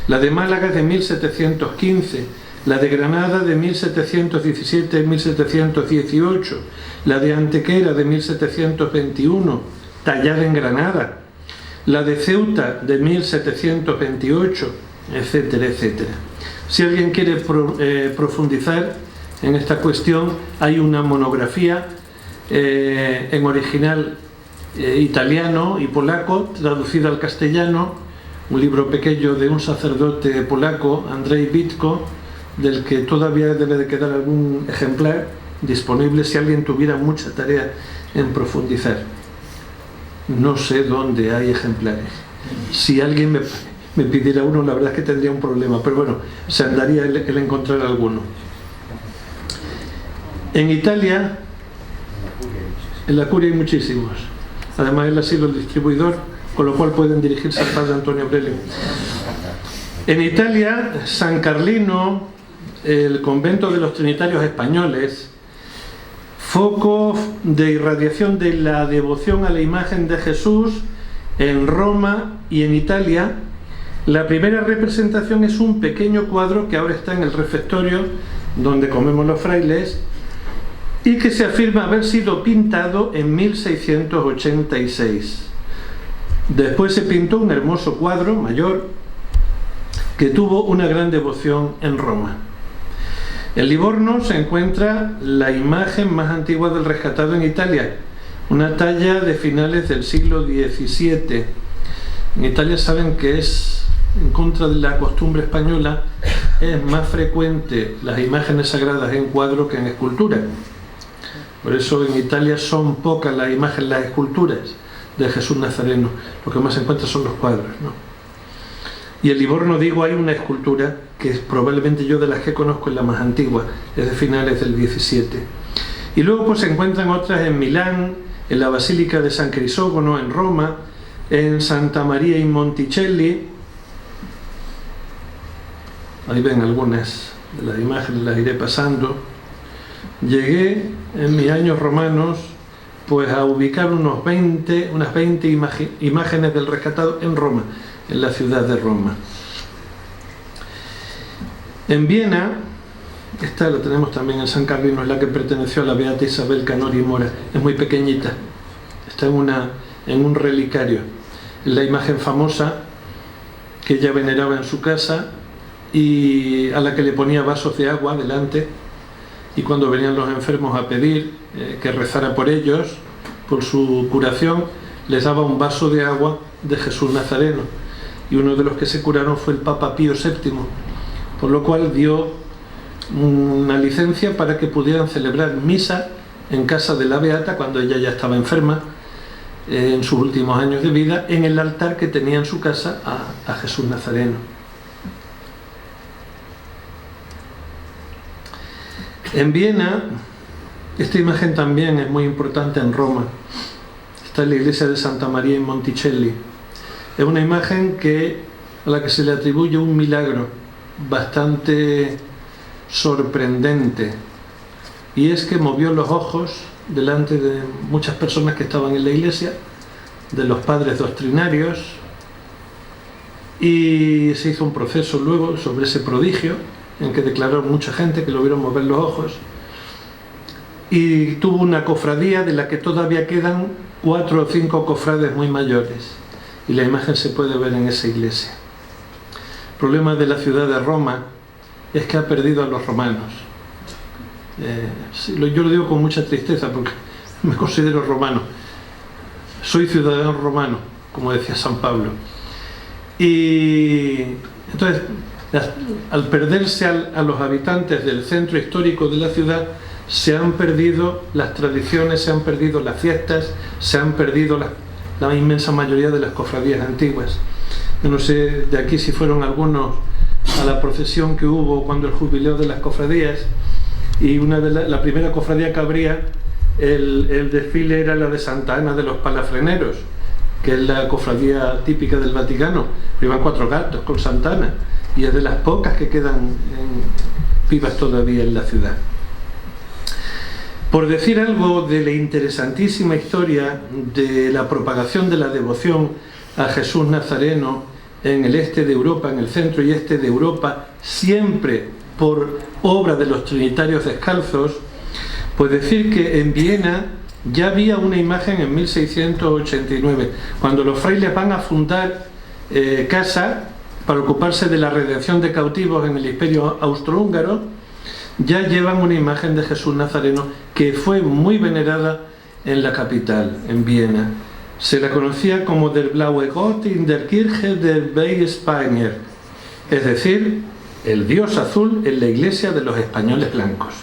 La de Málaga es de 1715, la de Granada de 1717-1718, la de Antequera de 1721, tallada en Granada, la de Ceuta de 1728, etcétera, etcétera. Si alguien quiere profundizar en esta cuestión, hay una monografía en original italiano y polaco, traducida al castellano, un libro pequeño de un sacerdote polaco, Andrzej Witko, del que todavía debe de quedar algún ejemplar disponible si alguien tuviera mucha tarea en profundizar. No sé dónde hay ejemplares. Si alguien me pidiera uno, la verdad es que tendría un problema, pero bueno, se andaría el encontrar alguno. En Italia, en la Curia hay muchísimos. Además, él ha sido el distribuidor, con lo cual pueden dirigirse al padre Antonio Aurelio. En Italia, San Carlino, el convento de los Trinitarios españoles, foco de irradiación de la devoción a la imagen de Jesús en Roma y en Italia. La primera representación es un pequeño cuadro que ahora está en el refectorio donde comemos los frailes y que se afirma haber sido pintado en 1686. Después se pintó un hermoso cuadro mayor que tuvo una gran devoción en Roma. En Livorno se encuentra la imagen más antigua del rescatado en Italia, una talla de finales del siglo XVII. En Italia saben que es, en contra de la costumbre española, es más frecuente las imágenes sagradas en cuadro que en escultura. Por eso en Italia son pocas las imágenes, las esculturas de Jesús Nazareno. Lo que más se encuentra son los cuadros, ¿no? Y en Livorno, digo, hay una escultura que es probablemente yo de las que conozco es la más antigua, es de finales del XVII. Y luego pues se encuentran otras en Milán, en la Basílica de San Crisógono en Roma, en Santa María in Monticelli. Ahí ven algunas de las imágenes, las iré pasando. Llegué en mis años romanos pues a ubicar unas 20 imágenes del rescatado en Roma, en la ciudad de Roma. En Viena, esta la tenemos también en San Carlino, es la que perteneció a la beata Isabel Canori Mora, es muy pequeñita, está en un relicario, es la imagen famosa que ella veneraba en su casa y a la que le ponía vasos de agua delante, y cuando venían los enfermos a pedir que rezara por ellos, por su curación, les daba un vaso de agua de Jesús Nazareno, y uno de los que se curaron fue el Papa Pío VII, por lo cual dio una licencia para que pudieran celebrar misa en casa de la beata cuando ella ya estaba enferma, en sus últimos años de vida, en el altar que tenía en su casa a Jesús Nazareno. En Viena, esta imagen también es muy importante en Roma. Está en la iglesia de Santa María in Monticelli. Es una imagen a la que se le atribuye un milagro bastante sorprendente, y es que movió los ojos delante de muchas personas que estaban en la iglesia, de los padres doctrinarios, y se hizo un proceso luego sobre ese prodigio, en que declaró mucha gente que lo vieron mover los ojos, y tuvo una cofradía de la que todavía quedan 4 o 5 cofrades muy mayores, y la imagen se puede ver en esa iglesia. El problema de la ciudad de Roma es que ha perdido a los romanos. Yo lo digo con mucha tristeza porque me considero romano, soy ciudadano romano, como decía San Pablo, y entonces al perderse a los habitantes del centro histórico de la ciudad, se han perdido las tradiciones, se han perdido las fiestas, se han perdido la inmensa mayoría de las cofradías antiguas. Yo no sé de aquí si fueron algunos a la procesión que hubo cuando el jubileo de las cofradías, y la primera cofradía que abría el desfile era la de Santa Ana de los Palafreneros, que es la cofradía típica del Vaticano. Iban 4 gatos con Santa Ana, y es de las pocas que quedan vivas todavía en la ciudad. Por decir algo de la interesantísima historia de la propagación de la devoción a Jesús Nazareno en el este de Europa, en el centro y este de Europa, siempre por obra de los trinitarios descalzos, pues decir que en Viena ya había una imagen en 1689, cuando los frailes van a fundar casa para ocuparse de la redención de cautivos en el Imperio Austrohúngaro, ya llevan una imagen de Jesús Nazareno que fue muy venerada en la capital, en Viena. Se la conocía como der blaue Gott in der Kirche der Weißspanier, es decir, el Dios azul en la iglesia de los españoles blancos.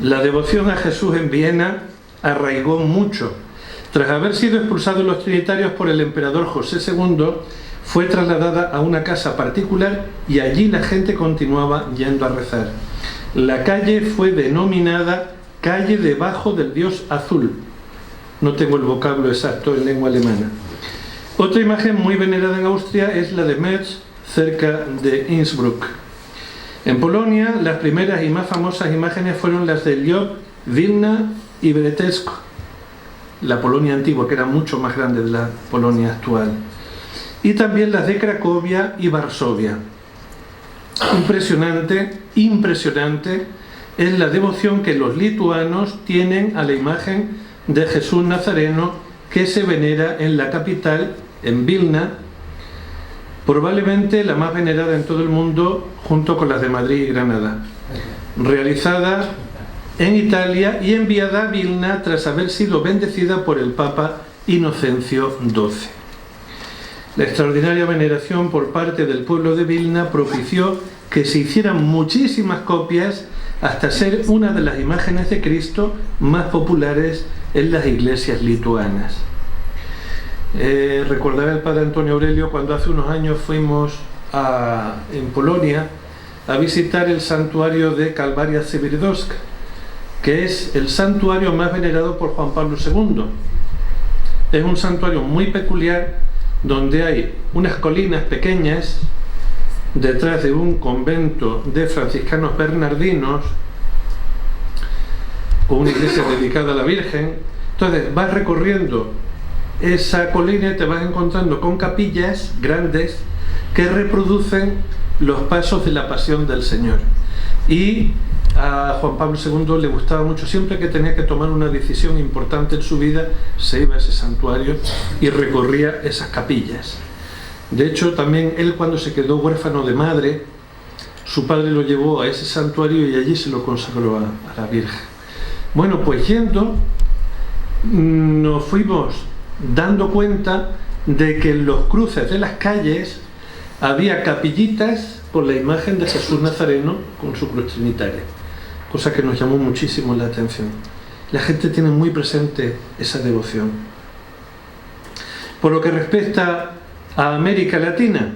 La devoción a Jesús en Viena arraigó mucho. Tras haber sido expulsados los trinitarios por el emperador José II, fue trasladada a una casa particular y allí la gente continuaba yendo a rezar. La calle fue denominada calle debajo del Dios azul. No tengo el vocablo exacto en lengua alemana. Otra imagen muy venerada en Austria es la de Metz, cerca de Innsbruck. En Polonia, las primeras y más famosas imágenes fueron las de Lwów, Vilna y Bretecko, la Polonia antigua, que era mucho más grande de la Polonia actual, y también las de Cracovia y Varsovia. Impresionante es la devoción que los lituanos tienen a la imagen de Jesús Nazareno, que se venera en la capital, en Vilna, probablemente la más venerada en todo el mundo, junto con las de Madrid y Granada, realizada en Italia y enviada a Vilna tras haber sido bendecida por el Papa Inocencio XII. La extraordinaria veneración por parte del pueblo de Vilna propició que se hicieran muchísimas copias hasta ser una de las imágenes de Cristo más populares en las iglesias lituanas. Recordará el padre Antonio Aurelio cuando hace unos años fuimos en Polonia a visitar el santuario de Kalwaria Świerdowska, que es el santuario más venerado por Juan Pablo II. Es un santuario muy peculiar donde hay unas colinas pequeñas detrás de un convento de franciscanos bernardinos con una iglesia dedicada a la Virgen. Entonces vas recorriendo esa colina y te vas encontrando con capillas grandes que reproducen los pasos de la pasión del Señor. Y a Juan Pablo II le gustaba mucho, siempre que tenía que tomar una decisión importante en su vida, se iba a ese santuario y recorría esas capillas. De hecho, también él, cuando se quedó huérfano de madre, su padre lo llevó a ese santuario y allí se lo consagró a la Virgen. Bueno, pues yendo, nos fuimos dando cuenta de que en los cruces de las calles había capillitas con la imagen de Jesús Nazareno con su cruz trinitaria, cosa que nos llamó muchísimo la atención. La gente tiene muy presente esa devoción. Por lo que respecta a América Latina,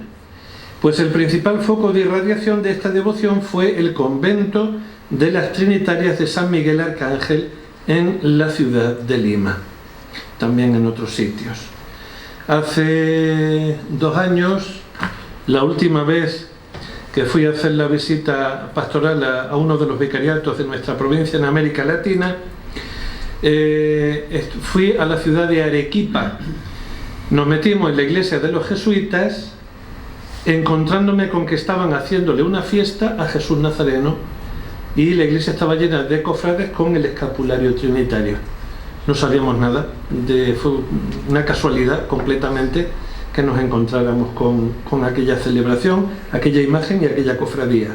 pues el principal foco de irradiación de esta devoción fue el convento de las Trinitarias de San Miguel Arcángel en la ciudad de Lima, también en otros sitios. Hace 2 años, la última vez que fui a hacer la visita pastoral a uno de los vicariatos de nuestra provincia en América Latina, fui a la ciudad de Arequipa, Nos metimos en la iglesia de los jesuitas, encontrándome con que estaban haciéndole una fiesta a Jesús Nazareno y la iglesia estaba llena de cofrades con el escapulario trinitario. No sabíamos nada, fue una casualidad completamente que nos encontráramos con aquella celebración, aquella imagen y aquella cofradía.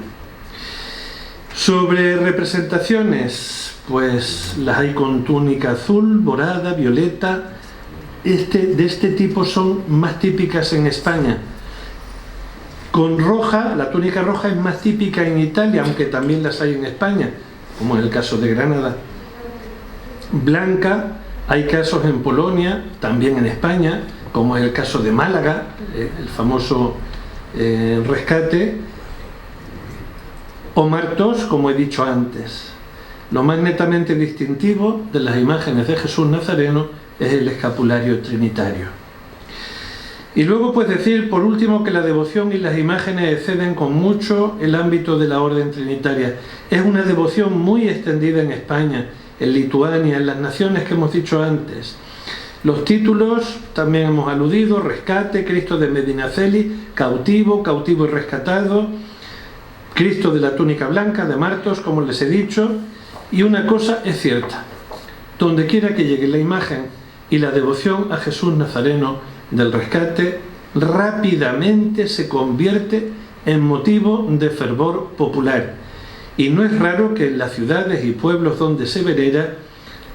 Sobre representaciones, pues las hay con túnica azul, morada, violeta. De este tipo son más típicas en España. Con roja, la túnica roja es más típica en Italia, aunque también las hay en España, como en el caso de Granada. Blanca, hay casos en Polonia, también en España, como es el caso de Málaga, el famoso rescate, o martos, como he dicho antes. Lo más netamente distintivo de las imágenes de Jesús Nazareno es el escapulario trinitario. Y luego pues decir por último que la devoción y las imágenes exceden con mucho el ámbito de la orden trinitaria. Es una devoción muy extendida en España, en Lituania, en las naciones que hemos dicho antes. Los títulos también hemos aludido: rescate, Cristo de Medinaceli, cautivo, cautivo y rescatado, Cristo de la túnica blanca, de Martos, como les he dicho. Y una cosa es cierta: donde quiera que llegue la imagen y la devoción a Jesús Nazareno del rescate, rápidamente se convierte en motivo de fervor popular. Y no es raro que en las ciudades y pueblos donde se venera,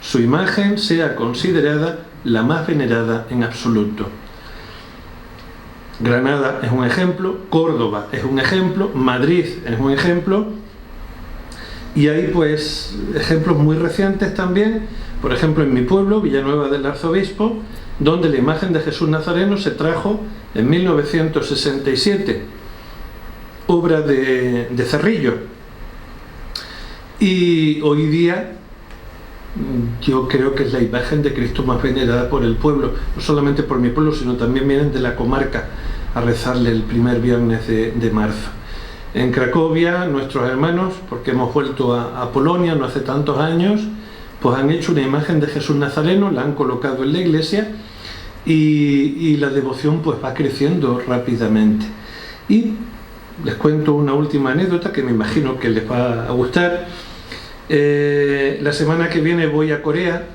su imagen sea considerada la más venerada en absoluto. Granada es un ejemplo, Córdoba es un ejemplo, Madrid es un ejemplo, y hay pues ejemplos muy recientes también, por ejemplo en mi pueblo, Villanueva del Arzobispo, donde la imagen de Jesús Nazareno se trajo en 1967, obra de Cerrillo, y hoy día yo creo que es la imagen de Cristo más venerada por el pueblo, no solamente por mi pueblo, sino también vienen de la comarca a rezarle el primer viernes de marzo. En Cracovia, nuestros hermanos, porque hemos vuelto a Polonia no hace tantos años, pues han hecho una imagen de Jesús Nazareno, la han colocado en la iglesia y la devoción pues va creciendo rápidamente. Y les cuento una última anécdota que me imagino que les va a gustar. La semana que viene voy a Corea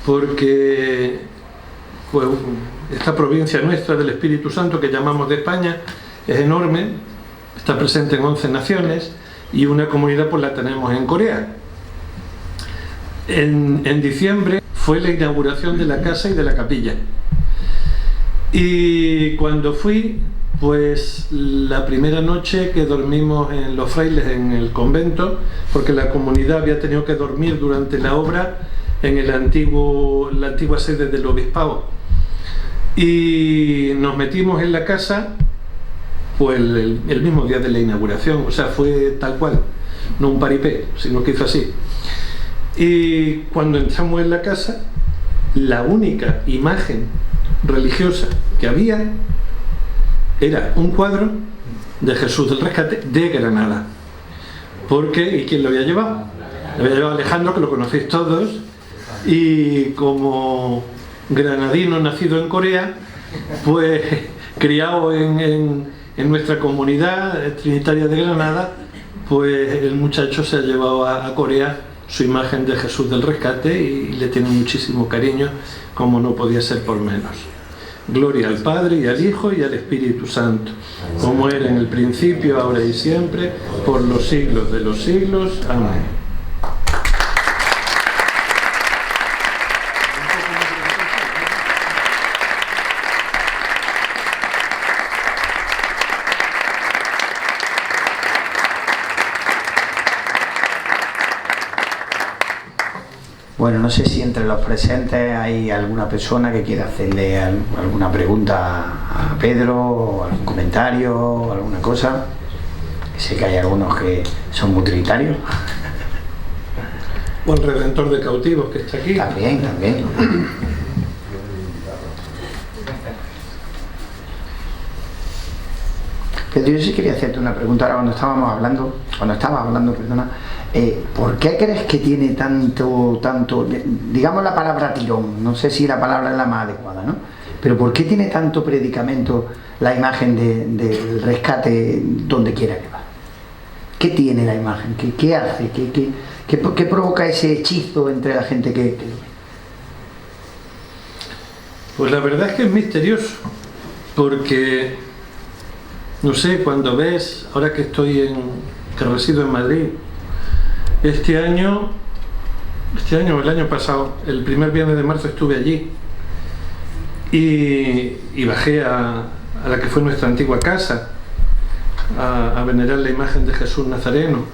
porque pues, esta provincia nuestra del Espíritu Santo que llamamos de España es enorme, está presente en 11 naciones y una comunidad pues la tenemos en Corea. En diciembre fue la inauguración de la casa y de la capilla, y cuando fui, pues la primera noche que dormimos en los frailes en el convento, porque la comunidad había tenido que dormir durante la obra en la antigua sede del obispado, y nos metimos en la casa pues el mismo día de la inauguración, o sea, fue tal cual, no un paripé, sino que hizo así. Y cuando entramos en la casa, la única imagen religiosa que había era un cuadro de Jesús del Rescate de Granada. ¿Y quién lo había llevado? Lo había llevado Alejandro, que lo conocéis todos, y como granadino nacido en Corea, pues criado en nuestra comunidad trinitaria de Granada, pues el muchacho se ha llevado a Corea su imagen de Jesús del Rescate y le tiene muchísimo cariño, como no podía ser por menos. Gloria al Padre y al Hijo y al Espíritu Santo, como era en el principio, ahora y siempre, por los siglos de los siglos. Amén. Bueno, no sé si entre los presentes hay alguna persona que quiera hacerle alguna pregunta a Pedro, o algún comentario, o alguna cosa. Sé que hay algunos que son muy trinitarios. O el Redentor de cautivos que está aquí. También. Pedro, yo sí quería hacerte una pregunta ahora cuando estabas hablando, ¿por qué crees que tiene tanto, digamos la palabra tirón? No sé si la palabra es la más adecuada, ¿no? pero ¿por qué tiene tanto predicamento la imagen del rescate donde quiera que va? ¿Qué tiene la imagen? ¿Qué hace? ¿Qué provoca ese hechizo entre la gente que lo ve? Pues la verdad es que es misterioso, porque, no sé, cuando ves, ahora que resido en Madrid, este año o el año pasado, el primer viernes de marzo estuve allí y bajé a la que fue nuestra antigua casa a venerar la imagen de Jesús Nazareno,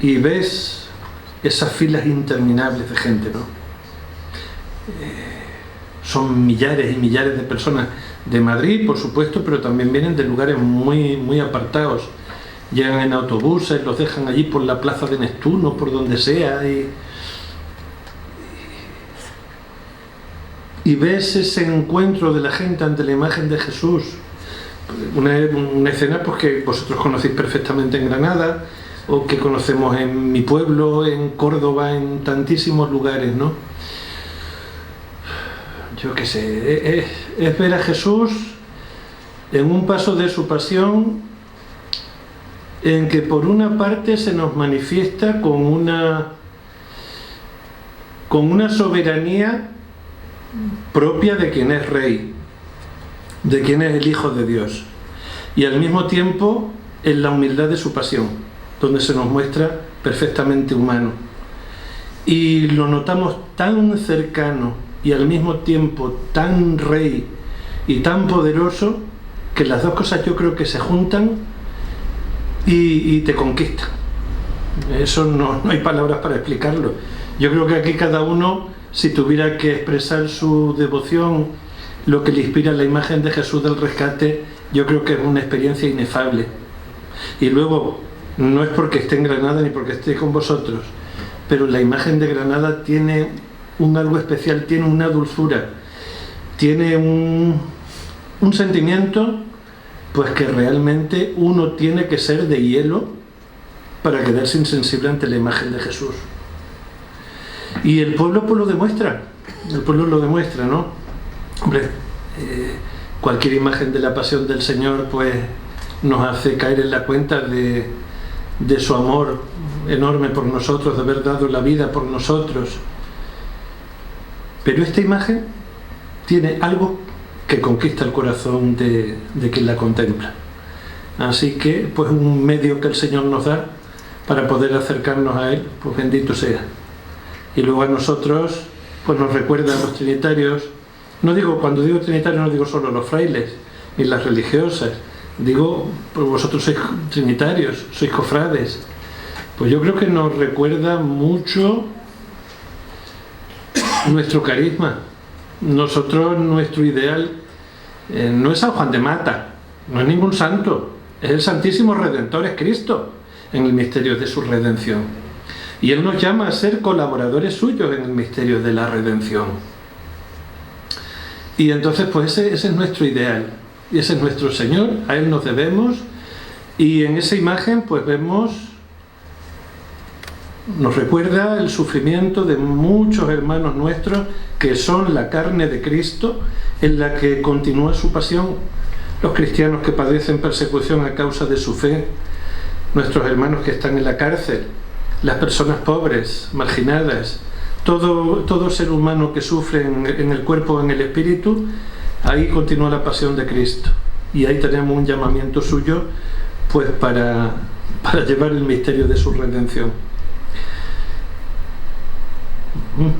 y ves esas filas interminables de gente, ¿no? Son millares y millares de personas de Madrid, por supuesto, pero también vienen de lugares muy, muy apartados. Llegan en autobuses, los dejan allí por la plaza de Neptuno, por donde sea, y ves ese encuentro de la gente ante la imagen de Jesús. Una escena pues, que vosotros conocéis perfectamente en Granada, o que conocemos en mi pueblo, en Córdoba, en tantísimos lugares, ¿no? Yo qué sé, es ver a Jesús en un paso de su pasión, en que por una parte se nos manifiesta con una soberanía propia de quien es rey, de quien es el Hijo de Dios, y al mismo tiempo en la humildad de su pasión, donde se nos muestra perfectamente humano, y lo notamos tan cercano y al mismo tiempo tan rey y tan poderoso, que las dos cosas yo creo que se juntan y te conquistan. Eso no hay palabras para explicarlo. Yo creo que aquí cada uno, si tuviera que expresar su devoción, lo que le inspira la imagen de Jesús del Rescate, yo creo que es una experiencia inefable. Y luego, no es porque esté en Granada ni porque esté con vosotros, pero la imagen de Granada tiene un algo especial, tiene una dulzura, tiene un sentimiento, pues que realmente uno tiene que ser de hielo para quedarse insensible ante la imagen de Jesús. Y el pueblo pues lo demuestra, ¿no? Hombre, cualquier imagen de la pasión del Señor pues nos hace caer en la cuenta de su amor enorme por nosotros, de haber dado la vida por nosotros. Pero esta imagen tiene algo que conquista el corazón de quien la contempla. Así que, pues un medio que el Señor nos da para poder acercarnos a Él, pues bendito sea. Y luego a nosotros, pues nos recuerdan los trinitarios. Cuando digo trinitarios, no digo solo los frailes, ni las religiosas. Digo, pues vosotros sois trinitarios, sois cofrades. Pues yo creo que nos recuerda mucho nuestro carisma. Nosotros, nuestro ideal no es San Juan de Mata, no es ningún santo, es el Santísimo Redentor, es Cristo, en el misterio de su redención. Y Él nos llama a ser colaboradores suyos en el misterio de la redención. Y entonces, pues ese es nuestro ideal, y ese es nuestro Señor, a Él nos debemos, y en esa imagen, pues nos recuerda el sufrimiento de muchos hermanos nuestros que son la carne de Cristo, en la que continúa su pasión. Los cristianos que padecen persecución a causa de su fe, nuestros hermanos que están en la cárcel, las personas pobres, marginadas, todo ser humano que sufre en el cuerpo o en el espíritu, ahí continúa la pasión de Cristo. Y ahí tenemos un llamamiento suyo, pues para llevar el misterio de su redención. Yo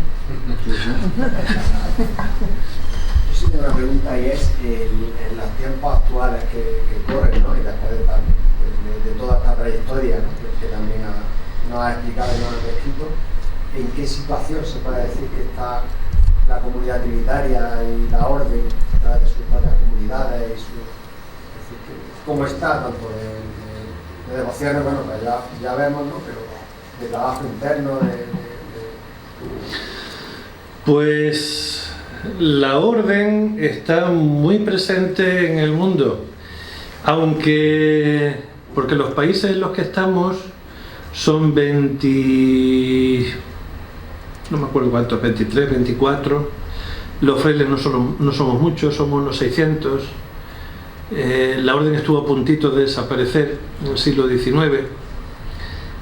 sí tengo una pregunta, y es en los tiempos actuales que corren, ¿no? Y después de toda esta trayectoria, ¿no? que también nos ha explicado y nos ha descrito, ¿en qué situación se puede decir que está la comunidad trinitaria y la orden a través de sus propias comunidades? Es decir, ¿cómo está tanto de devociones? Bueno, pues ya vemos, ¿no? Pero de trabajo interno, Pues la orden está muy presente en el mundo, porque los países en los que estamos son 20, no me acuerdo cuántos, 23, 24, Los frailes no somos muchos, somos unos 600. La orden estuvo a puntito de desaparecer en el siglo XIX.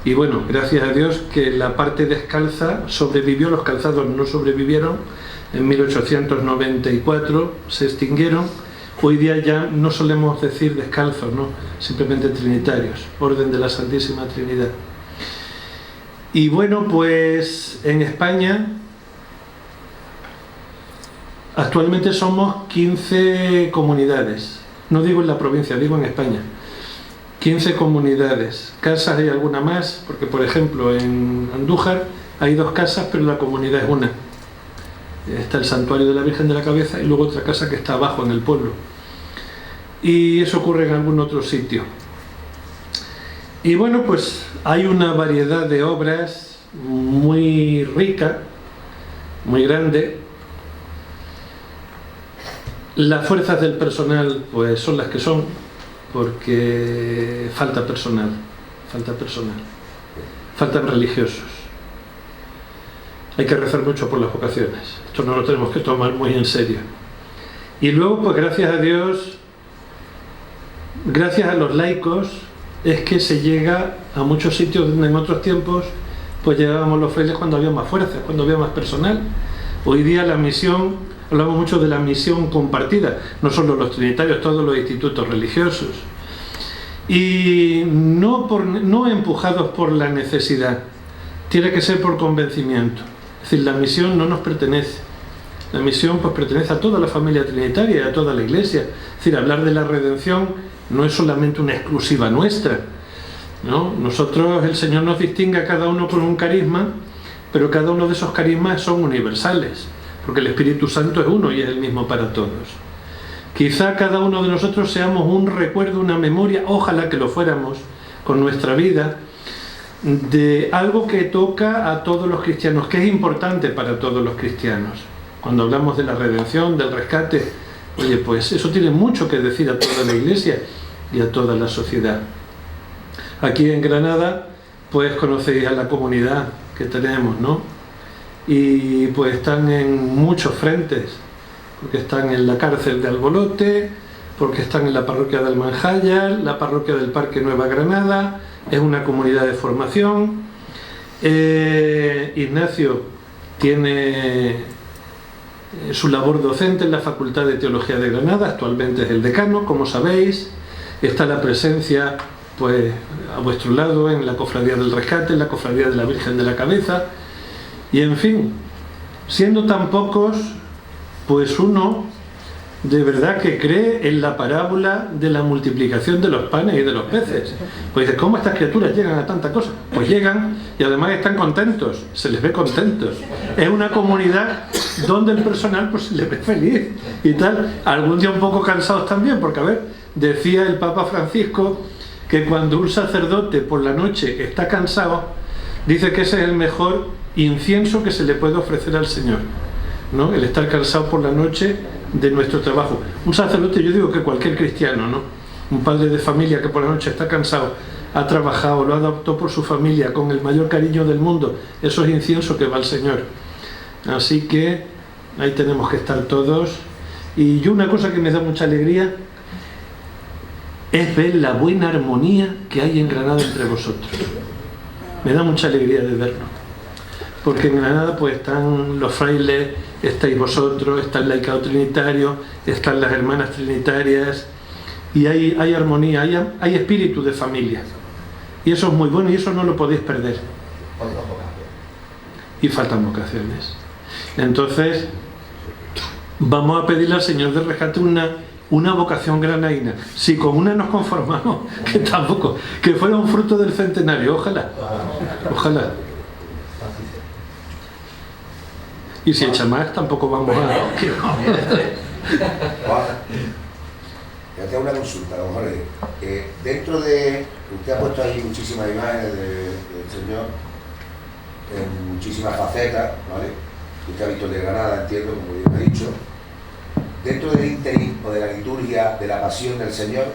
Y bueno, gracias a Dios que la parte descalza sobrevivió, los calzados no sobrevivieron. En 1894 se extinguieron. Hoy día ya no solemos decir descalzos, ¿no? Simplemente trinitarios, Orden de la Santísima Trinidad. Y bueno, pues en España actualmente somos 15 comunidades. No digo en la provincia, digo en España. 15 comunidades. Casas hay alguna más, porque por ejemplo en Andújar hay 2 casas, pero la comunidad es una. Está el santuario de la Virgen de la Cabeza y luego otra casa que está abajo en el pueblo. Y eso ocurre en algún otro sitio. Y bueno, pues hay una variedad de obras muy rica, muy grande. Las fuerzas del personal pues son las que son, porque falta personal, faltan religiosos. Hay que rezar mucho por las vocaciones. Esto no lo tenemos que tomar muy en serio. Y luego, pues gracias a Dios, gracias a los laicos, es que se llega a muchos sitios donde en otros tiempos pues llegábamos los frailes cuando había más fuerza, cuando había más personal. Hoy día la misión, hablamos mucho de la misión compartida, no solo los trinitarios, todos los institutos religiosos. Y no empujados por la necesidad, tiene que ser por convencimiento. Es decir, la misión no nos pertenece. La misión pues pertenece a toda la familia trinitaria y a toda la Iglesia. Es decir, hablar de la redención no es solamente una exclusiva nuestra, ¿no? Nosotros, el Señor nos distingue a cada uno con un carisma, pero cada uno de esos carismas son universales, porque el Espíritu Santo es uno y es el mismo para todos. Quizá cada uno de nosotros seamos un recuerdo, una memoria, ojalá que lo fuéramos con nuestra vida, de algo que toca a todos los cristianos, que es importante para todos los cristianos. Cuando hablamos de la redención, del rescate, oye, pues eso tiene mucho que decir a toda la Iglesia y a toda la sociedad. Aquí en Granada, pues conocéis a la comunidad que tenemos, ¿no? Y pues están en muchos frentes, porque están en la cárcel de Albolote, porque están en la parroquia de Almanjayal, la parroquia del Parque Nueva Granada, es una comunidad de formación. Ignacio tiene su labor docente en la Facultad de Teología de Granada, actualmente es el decano, como sabéis. Está la presencia, pues, a vuestro lado en la Cofradía del Rescate, en la Cofradía de la Virgen de la Cabeza. Y en fin, siendo tan pocos, pues uno de verdad que cree en la parábola de la multiplicación de los panes y de los peces. Pues dice, ¿cómo estas criaturas llegan a tanta cosa? Pues llegan y además están contentos, se les ve contentos. Es una comunidad donde el personal pues se les ve feliz y tal. Algún día un poco cansados también, porque a ver, decía el Papa Francisco que cuando un sacerdote por la noche está cansado, dice que ese es el mejor incienso que se le puede ofrecer al Señor, ¿no? El estar cansado por la noche de nuestro trabajo. Un sacerdote, yo digo que cualquier cristiano, ¿no? Un padre de familia que por la noche está cansado, ha trabajado, lo adoptó por su familia con el mayor cariño del mundo, eso es incienso que va al Señor. Así que ahí tenemos que estar todos. Y yo una cosa que me da mucha alegría es ver la buena armonía que hay en Granada entre vosotros. Me da mucha alegría de verlo, porque en Granada pues están los frailes, estáis vosotros, está el laicado trinitario, están las hermanas trinitarias, y hay armonía, hay espíritu de familia, y eso es muy bueno y eso no lo podéis perder. Y faltan vocaciones. Entonces vamos a pedirle al Señor del Rescate una vocación granadina. Si con una nos conformamos, que tampoco, que fuera un fruto del centenario, ojalá. Y si echa más, tampoco vamos a... Ya tengo una consulta, don Jorge. Dentro de... Usted ha puesto ahí muchísimas imágenes del Señor, en muchísimas facetas, ¿vale? Usted ha visto el de Granada, entiendo, como bien ha dicho. Dentro del ínterin o de la liturgia de la pasión del Señor,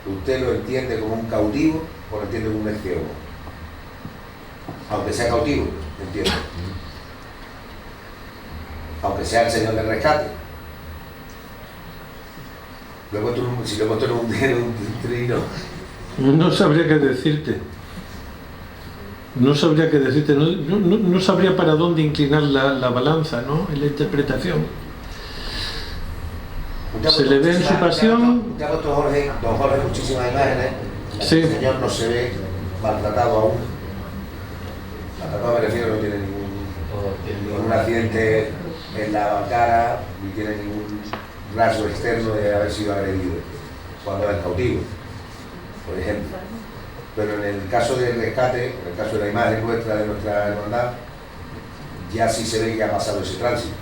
¿usted lo entiende como un cautivo o lo entiende como un esclavo? Aunque sea cautivo, entiendo. Aunque sea el Señor del Rescate, si lo he puesto en un trino. No sabría qué decirte. No sabría qué decirte. No sabría para dónde inclinar la balanza, ¿no? En la interpretación. Se le ve en su pasión. Usted ha puesto, don Jorge, muchísimas imágenes. Sí. El Señor no se ve maltratado aún. Maltratado me refiero, no tiene ningún accidente en la cara, ni tiene ningún rasgo externo de haber sido agredido cuando era cautivo, por ejemplo. Pero en el caso del rescate, en el caso de la imagen nuestra, de nuestra hermandad, ya sí se ve que ha pasado ese tránsito.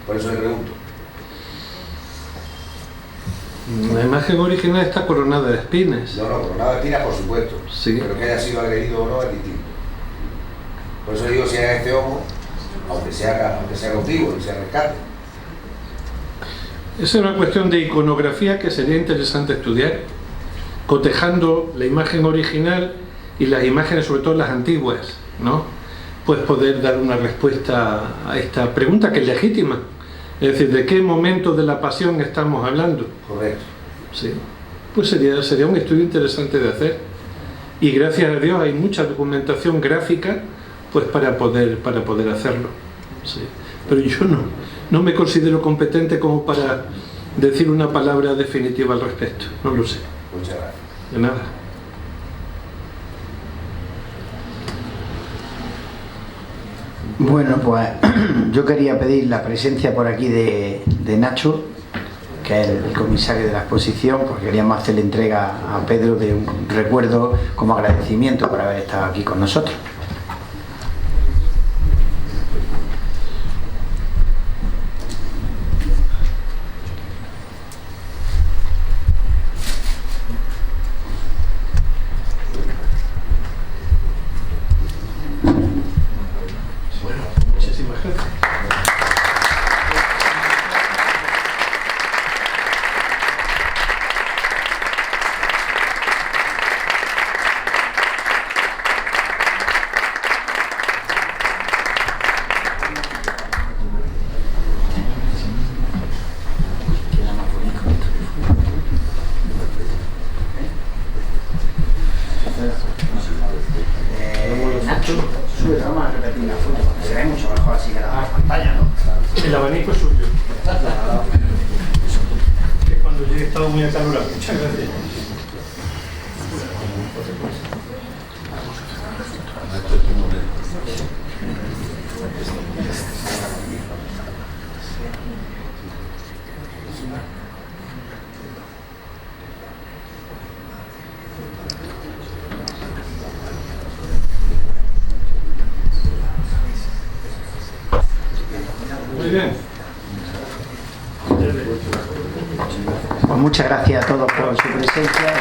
Por eso le pregunto. La imagen original está coronada de espinas. No, coronada de espinas, por supuesto. Sí. Pero que haya sido agredido o no es distinto. Por eso digo, si hay este homo, aunque sea cautivo y sea rescate. Esa es una cuestión de iconografía que sería interesante estudiar, cotejando la imagen original y las imágenes, sobre todo las antiguas, ¿no? Pues poder dar una respuesta a esta pregunta que es legítima. Es decir, ¿de qué momento de la pasión estamos hablando? Correcto. Sí. Pues sería un estudio interesante de hacer. Y gracias a Dios hay mucha documentación gráfica pues para poder hacerlo. Sí. Pero yo no me considero competente como para decir una palabra definitiva al respecto. No lo sé. Muchas gracias. De nada. Bueno, pues yo quería pedir la presencia por aquí de Nacho, que es el comisario de la exposición, porque queríamos hacerle entrega a Pedro de un recuerdo como agradecimiento por haber estado aquí con nosotros. Nacho, sube, vamos a repetir la foto, se ve mucho mejor así que la pantalla, ¿no? El abanico es suyo. Que cuando llegue estaba muy acalorado. Muchas gracias. Muy bien. Pues muchas gracias a todos por su presencia.